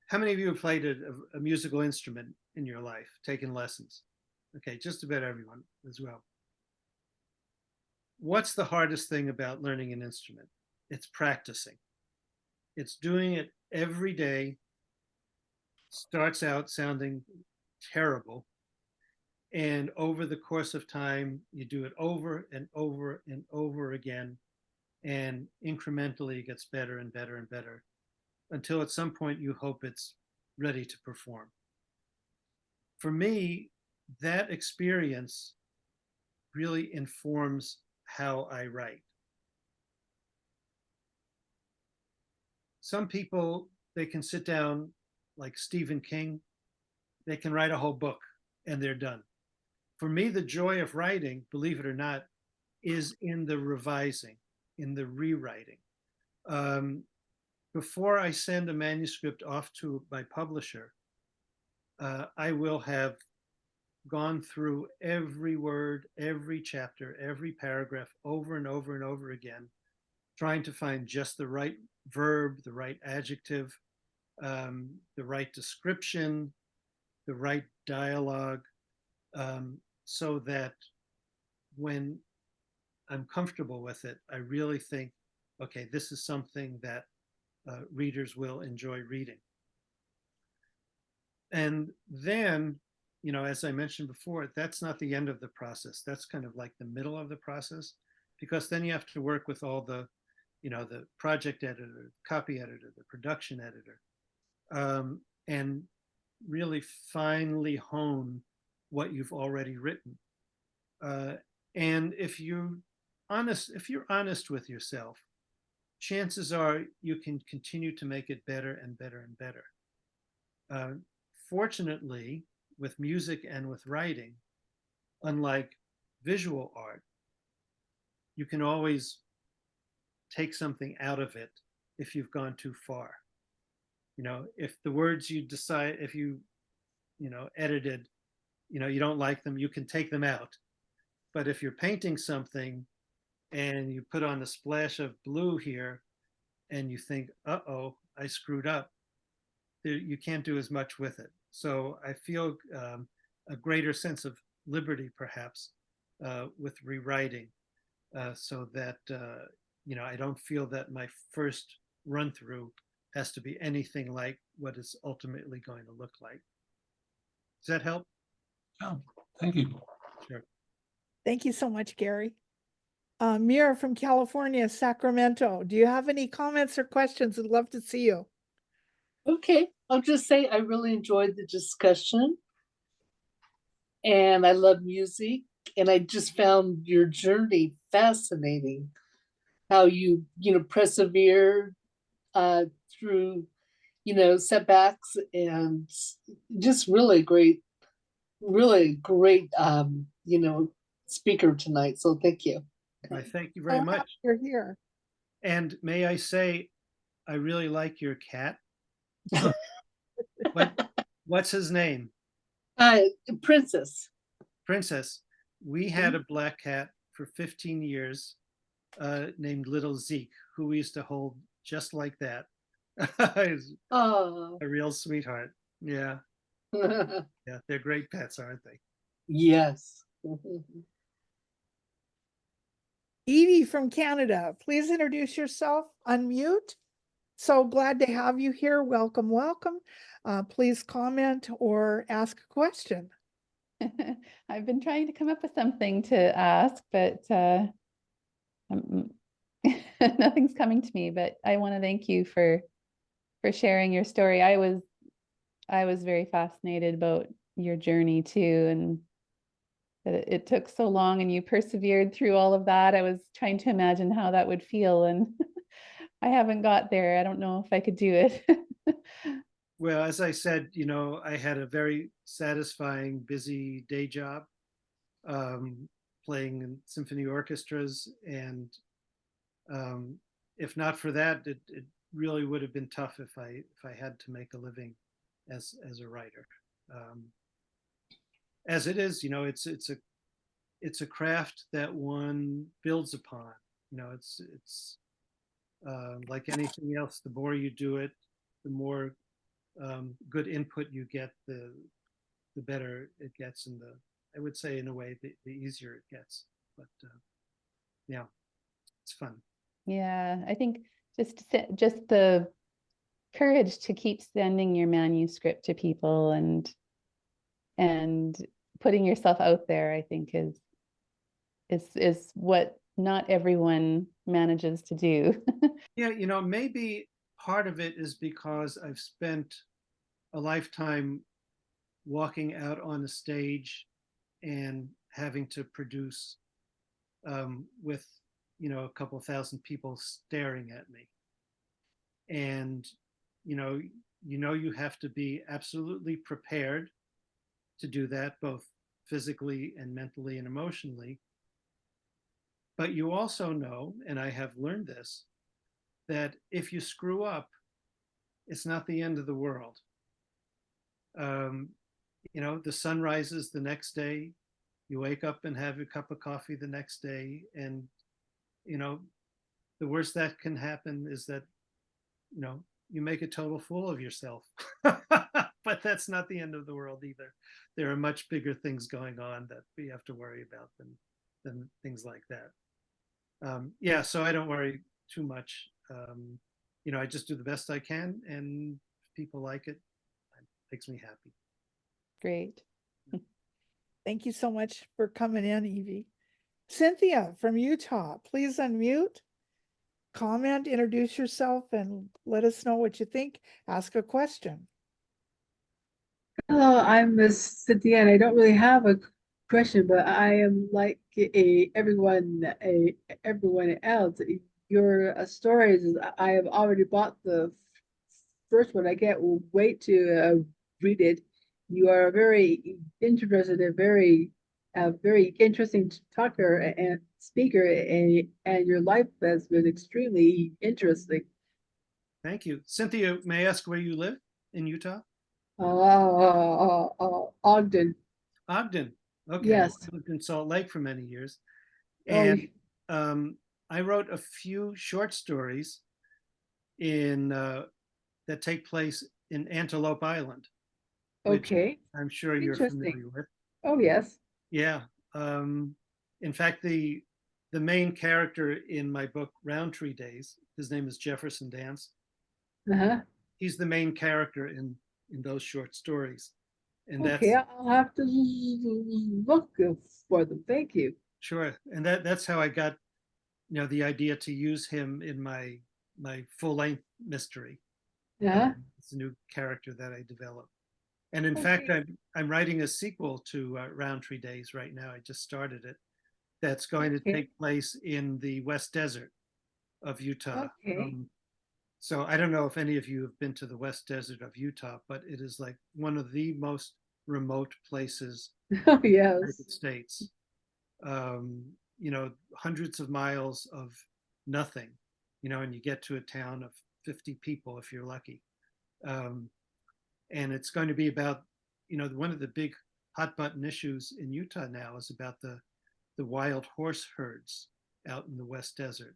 how many of you have played a musical instrument in your life, taken lessons? Okay, just about everyone as well. What's the hardest thing about learning an instrument? It's practicing. It's doing it every day. Starts out sounding terrible. And over the course of time, you do it over and over and over again. And incrementally it gets better and better and better until at some point you hope it's ready to perform. For me, that experience really informs how I write. Some people, they can sit down like Stephen King, they can write a whole book and they're done. For me, the joy of writing, believe it or not, is in the revising, in the rewriting. Before I send a manuscript off to my publisher, I will have gone through every word, every chapter, every paragraph over and over and over again, trying to find just the right verb, the right adjective, the right description, the right dialogue, so that when I'm comfortable with it, I really think, okay, this is something that readers will enjoy reading. And then, as I mentioned before, that's not the end of the process. That's kind of like the middle of the process, because then you have to work with all the, the project editor, copy editor, the production editor, and really finely hone what you've already written. And if you're honest with yourself, chances are you can continue to make it better and better and better. Fortunately, with music and with writing, unlike visual art, you can always take something out of it if you've gone too far. You know, if the words you decide, if you edited, you don't like them, you can take them out. But if you're painting something and you put on a splash of blue here and you think, uh-oh, I screwed up, you can't do as much with it. So I feel a greater sense of liberty, perhaps, with rewriting, so that I don't feel that my first run through has to be anything like what it's ultimately going to look like. Does that help? Yeah, thank you. Sure. Thank you so much, Gary. Mira from California, Sacramento. Do you have any comments or questions? I'd love to see you. Okay, I'll just say I really enjoyed the discussion and I love music and I just found your journey fascinating. How you persevered through setbacks and just really great speaker tonight. So thank you. I thank you very So much. happy you're here. And may I say, I really like your cat. What's his name? Princess. Princess. We had a black cat for 15 years named Little Zeke, who we used to hold just like that. He's Oh. a real sweetheart. Yeah. Yeah, they're great pets, aren't they? Yes. Edie from Canada, please introduce yourself, unmute. So glad to have you here. Welcome, welcome. Please comment or ask a question. I've been trying to come up with something to ask, but nothing's coming to me. But I want to thank you for sharing your story. I was very fascinated about your journey too, and that it took so long and you persevered through all of that. I was trying to imagine how that would feel, and I haven't got there. I don't know if I could do it. Well, as I said, I had a very satisfying, busy day job, playing in symphony orchestras. And if not for that, it really would have been tough if I had to make a living as a writer. As it is, it's a craft that one builds upon. It's like anything else. The more you do it, the more good input you get, the better it gets, and I would say in a way the easier it gets. But yeah, it's fun. Yeah, I think just the courage to keep sending your manuscript to people and putting yourself out there, I think is what not everyone manages to do. Yeah, maybe part of it is because I've spent a lifetime walking out on a stage and having to produce with a couple thousand people staring at me, and you have to be absolutely prepared to do that, both physically and mentally and emotionally. But you also know, and I have learned this, that if you screw up, it's not the end of the world. The sun rises the next day, you wake up and have a cup of coffee the next day, and the worst that can happen is that you make a total fool of yourself. But that's not the end of the world either. There are much bigger things going on that we have to worry about than things like that. Yeah, so I don't worry too much. I just do the best I can, and if people like it, it makes me happy. Great. Thank you so much for coming in, Evie. Cynthia from Utah, please unmute, comment, introduce yourself, and let us know what you think. Ask a question. Hello, I'm Miss Cynthia, and I don't really have a question, but I am like everyone else. your stories. I have already bought the first one. I can't wait to read it. You are a very interested and very interesting talker and speaker, and your life has been extremely interesting. Thank you. Cynthia, may I ask where you live in Utah? Ogden. Ogden. Okay. Yes. I lived in Salt Lake for many years. Oh, And I wrote a few short stories in that take place in Antelope Island, which okay. I'm sure you're Interesting. familiar with. Oh, yes. Yeah. In fact, the main character in my book, Roundtree Days, his name is Jefferson Dance. Uh-huh. He's the main character in those short stories. And Okay, that's I'll have to look for them. Thank you. sure. And that's how I got, the idea to use him in my full-length mystery. Yeah. It's a new character that I developed. And in Okay. fact, I'm writing a sequel to Roundtree Days right now. I just started it. That's going to Okay. take place in the West Desert of Utah. Okay. So I don't know if any of you have been to the West Desert of Utah, but it is like one of the most remote places Oh, in the yes. United States. Hundreds of miles of nothing, and you get to a town of 50 people if you're lucky. And it's going to be about, one of the big hot button issues in Utah now is about the wild horse herds out in the West Desert,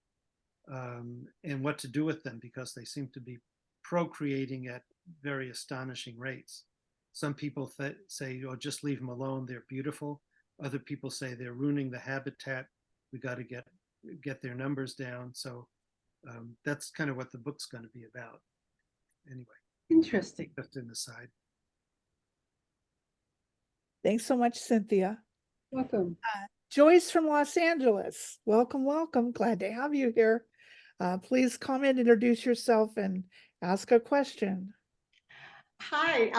and what to do with them because they seem to be procreating at very astonishing rates. Some people say, "Oh, just leave them alone. They're beautiful." Other people say they're ruining the habitat. We got to get their numbers down. So that's kind of what the book's going to be about. Anyway, Interesting. just an aside. Thanks so much, Cynthia. Welcome. Joyce from Los Angeles. Welcome, welcome. Glad to have you here. Please comment, introduce yourself, and ask a question. Hi,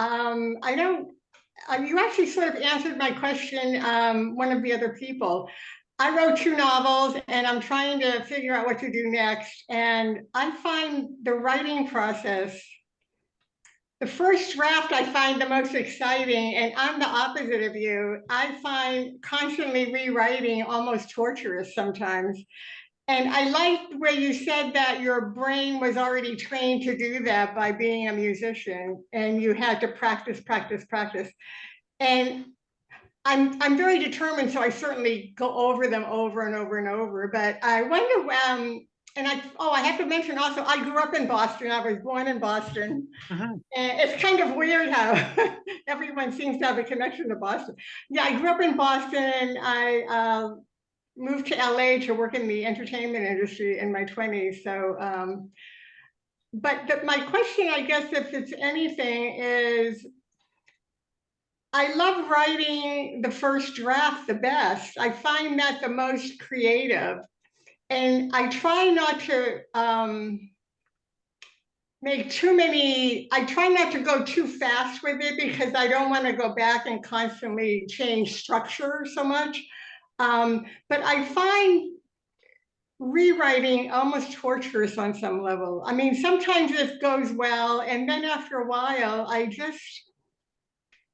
I know you actually sort of answered my question, one of the other people. I wrote 2 novels and I'm trying to figure out what to do next. And I find the writing process, the first draft I find the most exciting, and I'm the opposite of you. I find constantly rewriting almost torturous sometimes. And I liked where you said that your brain was already trained to do that by being a musician and you had to practice, practice, practice. And I'm very determined, so I certainly go over them over and over and over. But I wonder, and I have to mention also, I grew up in Boston. I was born in Boston. Uh-huh. And it's kind of weird how everyone seems to have a connection to Boston. Yeah, I grew up in Boston. I moved to LA to work in the entertainment industry in my 20s. So, but my question, I guess, if it's anything, is I love writing the first draft the best. I find that the most creative. And I try not to I try not to go too fast with it because I don't want to go back and constantly change structure so much. But I find rewriting almost torturous on some level. I mean, sometimes it goes well, and then after a while, I just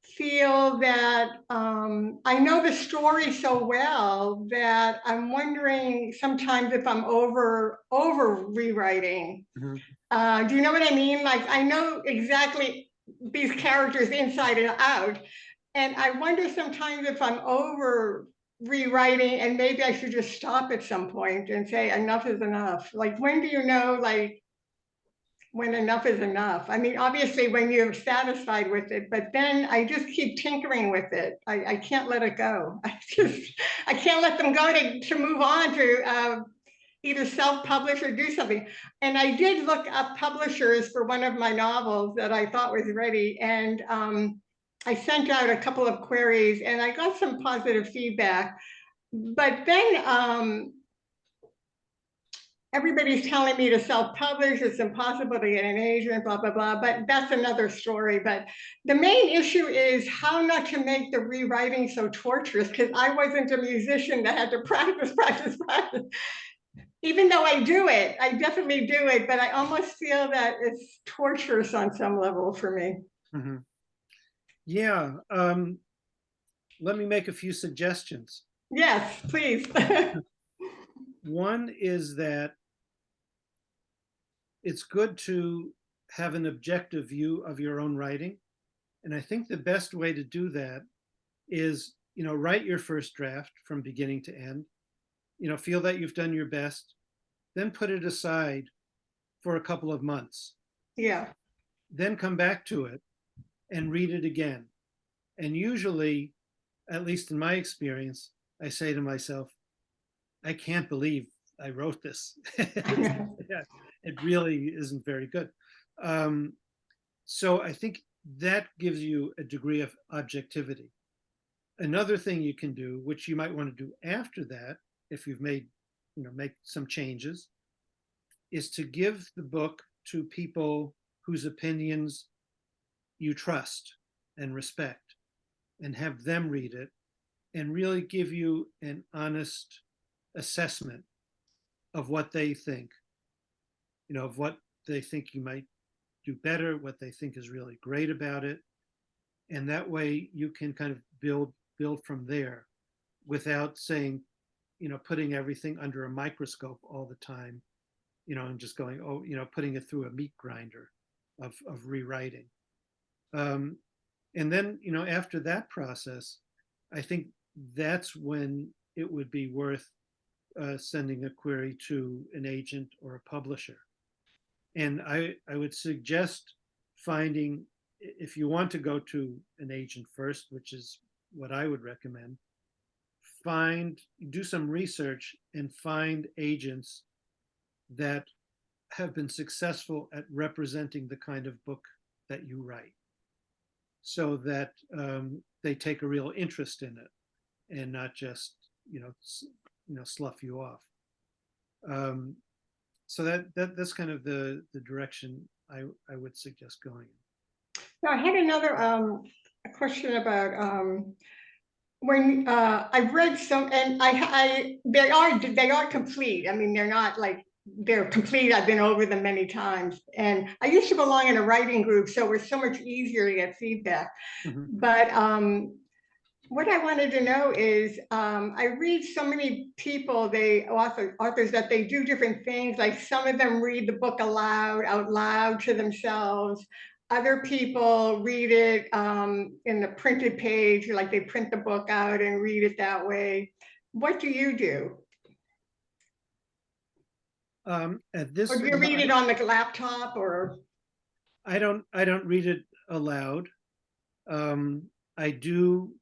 feel that I know the story so well that I'm wondering sometimes if I'm over rewriting. Mm-hmm. Do you know what I mean? Like, I know exactly these characters inside and out, and I wonder sometimes if I'm over rewriting and maybe I should just stop at some point and say enough is enough. Like, when do you know, like, when enough is enough? I mean, obviously when you're satisfied with it, but then I just keep tinkering with it. I can't let it go. I can't let them go to move on to either self-publish or do something. And I did look up publishers for one of my novels that I thought was ready. And I sent out a couple of queries and I got some positive feedback. But then everybody's telling me to self-publish, it's impossible to get an agent, blah, blah, blah, but that's another story. But the main issue is how not to make the rewriting so torturous, because I wasn't a musician that had to practice, practice, practice. even though I do it, I definitely do it, but I almost feel that it's torturous on some level for me. Mhm. Yeah, let me make a few suggestions. Yes, please. One is that it's good to have an objective view of your own writing. And I think the best way to do that is, write your first draft from beginning to end, feel that you've done your best, then put it aside for a couple of months, Yeah, then come back to it and read it again. And usually, at least in my experience, I say to myself, I can't believe I wrote this. It really isn't very good. So I think that gives you a degree of objectivity. Another thing you can do, which you might want to do after that, if you've make some changes, is to give the book to people whose opinions you trust and respect, and have them read it and really give you an honest assessment of what they think, of what they think you might do better, what they think is really great about it. And that way you can kind of build from there without saying, putting everything under a microscope all the time, and just going, putting it through a meat grinder of rewriting. And then, after that process, I think that's when it would be worth sending a query to an agent or a publisher. And I would suggest finding, if you want to go to an agent first, which is what I would recommend, do some research and find agents that have been successful at representing the kind of book that you write, so that they take a real interest in it and not just slough you off. So that's kind of the direction I would suggest going. now I had another question about when I've read some, and they are complete. I mean, they're not like they're complete. I've been over them many times, and I used to belong in a writing group, so it was so much easier to get feedback. Mhm. But what I wanted to know is, I read so many people, authors that they do different things. Like some of them read the book out loud to themselves. Other people read it in the printed page, like they print the book out and read it that way. What do you do? At this, Or do you read it on the laptop or? I don't read it aloud. I do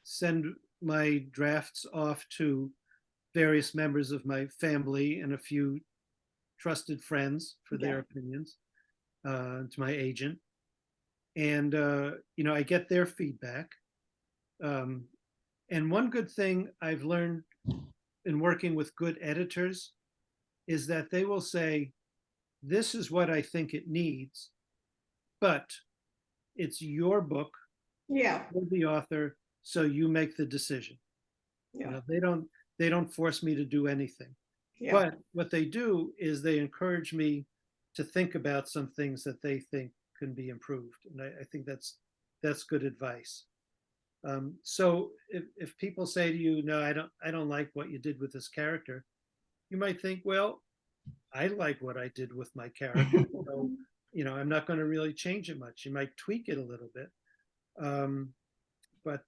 send my drafts off to various members of my family and a few trusted friends for their opinions, to my agent. And, I get their feedback. And one good thing I've learned in working with good editors is that they will say, this is what I think it needs, but it's your book, Yeah, you're the author, so you make the decision. yeah, They don't force me to do anything. yeah. But what they do is they encourage me to think about some things that they think can be improved. And I think that's good advice. So if people say to you, no, I don't like what you did with this character, you might think, well, I like what I did with my character. So, I'm not going to really change it much. You might tweak it a little bit. But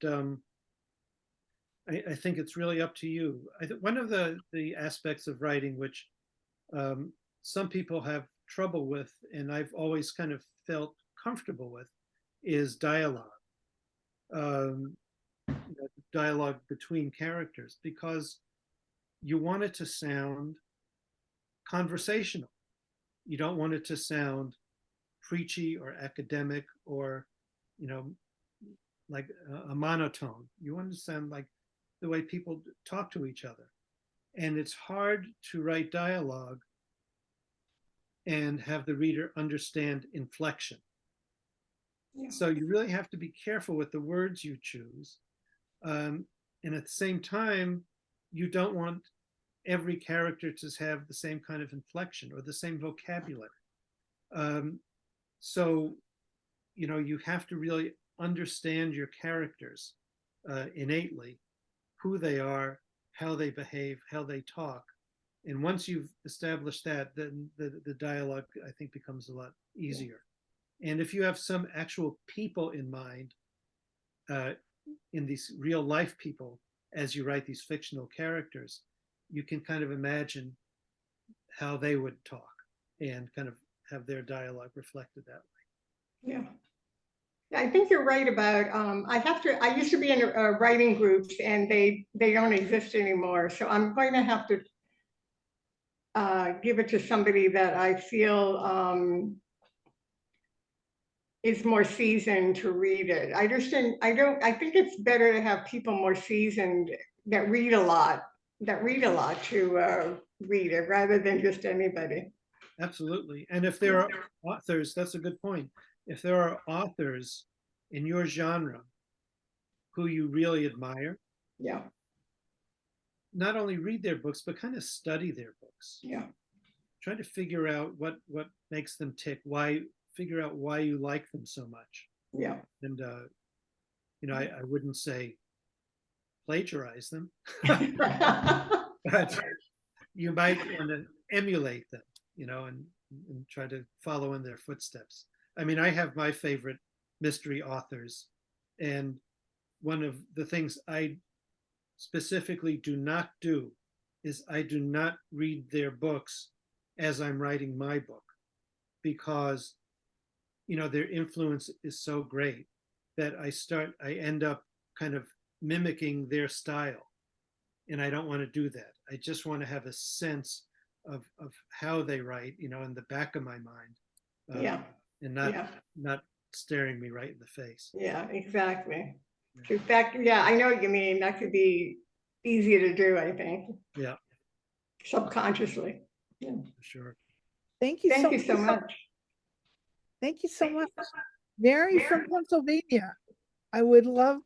I think it's really up to you. I think one of the aspects of writing, which some people have trouble with, and I've always kind of felt comfortable with, is dialogue. Dialogue between characters, because you want it to sound conversational. You don't want it to sound preachy or academic or, like a monotone. You want it to sound like the way people talk to each other. And it's hard to write dialogue and have the reader understand inflection. Yeah. So you really have to be careful with the words you choose. And at the same time, you don't want every character to have the same kind of inflection or the same vocabulary. So, you know, you have to really understand your characters innately, who they are, how they behave, how they talk. And once you've established that, then the dialogue, I think, becomes a lot easier. And if you have some actual people in mind, in these real life people, as you write these fictional characters, you can kind of imagine how they would talk and kind of have their dialogue reflected that way. Yeah. I think you're right about, I used to be in writing groups and they don't exist anymore. So I'm going to have to give it to somebody that I feel is more seasoned to read it. I think it's better to have people more seasoned that read a lot to read it rather than just anybody. Absolutely. And if there are authors, that's a good point. If there are authors in your genre who you really admire, Yeah, not only read their books, but kind of study their books. yeah, Try to figure out what makes them tick, figure out why you like them so much. yeah. And, you know, I wouldn't say plagiarize them, but you might want to emulate them, you know, and try to follow in their footsteps. I mean, I have my favorite mystery authors, and one of the things I specifically do not do is I do not read their books as I'm writing my book, because, you know, their influence is so great that I end up kind of mimicking their style. And I don't want to do that. I just want to have a sense of how they write, you know, in the back of my mind. Yeah. And Yeah. not staring me right in the face. Yeah, exactly. In fact, yeah, I know what you mean. That could be easy to do, I think. Yeah. Subconsciously. Yeah. For sure. Thank you Thank you so much. Thank you so much. Mary from Pennsylvania, I would love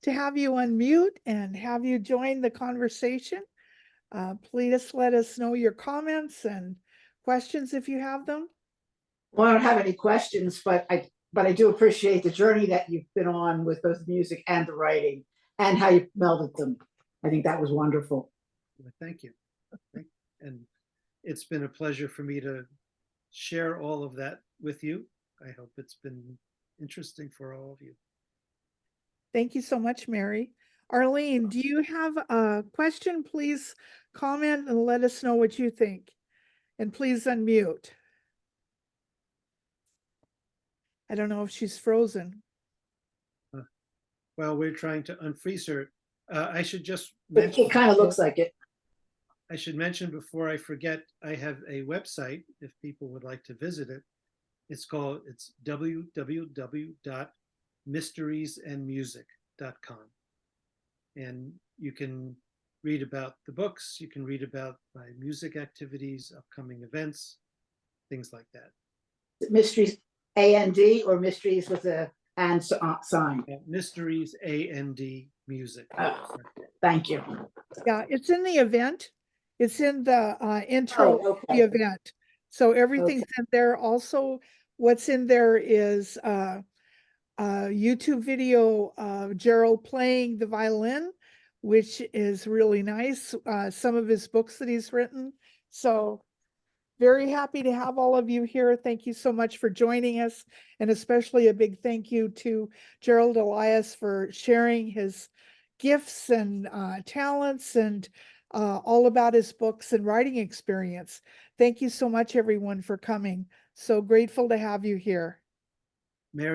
to have you unmute and have you join the conversation. Please let us know your comments and questions if you have them. Well, I don't have any questions, but I do appreciate the journey that you've been on with both the music and the writing and how you melded them. I think that was wonderful. Well, thank you. And it's been a pleasure for me to share all of that with you. I hope it's been interesting for all of you. Thank you so much, Mary. Arlene, do you have a question? Please comment and let us know what you think. And please unmute. I don't know if she's frozen. Well, we're trying to unfreeze her. I should just It kind of looks like it. I should mention before I forget, I have a website if people would like to visit it. It's www.mysteriesandmusic.com. And you can read about the books, you can read about my music activities, upcoming events, things like that. Mysteries A-N-D or mysteries with a and sign? Mysteries A-N-D music. Oh, thank you. Yeah, it's in the event. It's in the intro Oh, of the event. So everything's in there. Also, what's in there is a YouTube video of Gerald playing the violin, which is really nice. Some of his books that he's written. So very happy to have all of you here. Thank you so much for joining us. And especially a big thank you to Gerald Elias for sharing his gifts and talents and all about his books and writing experience. Thank you so much, everyone, for coming. So grateful to have you here. Mary,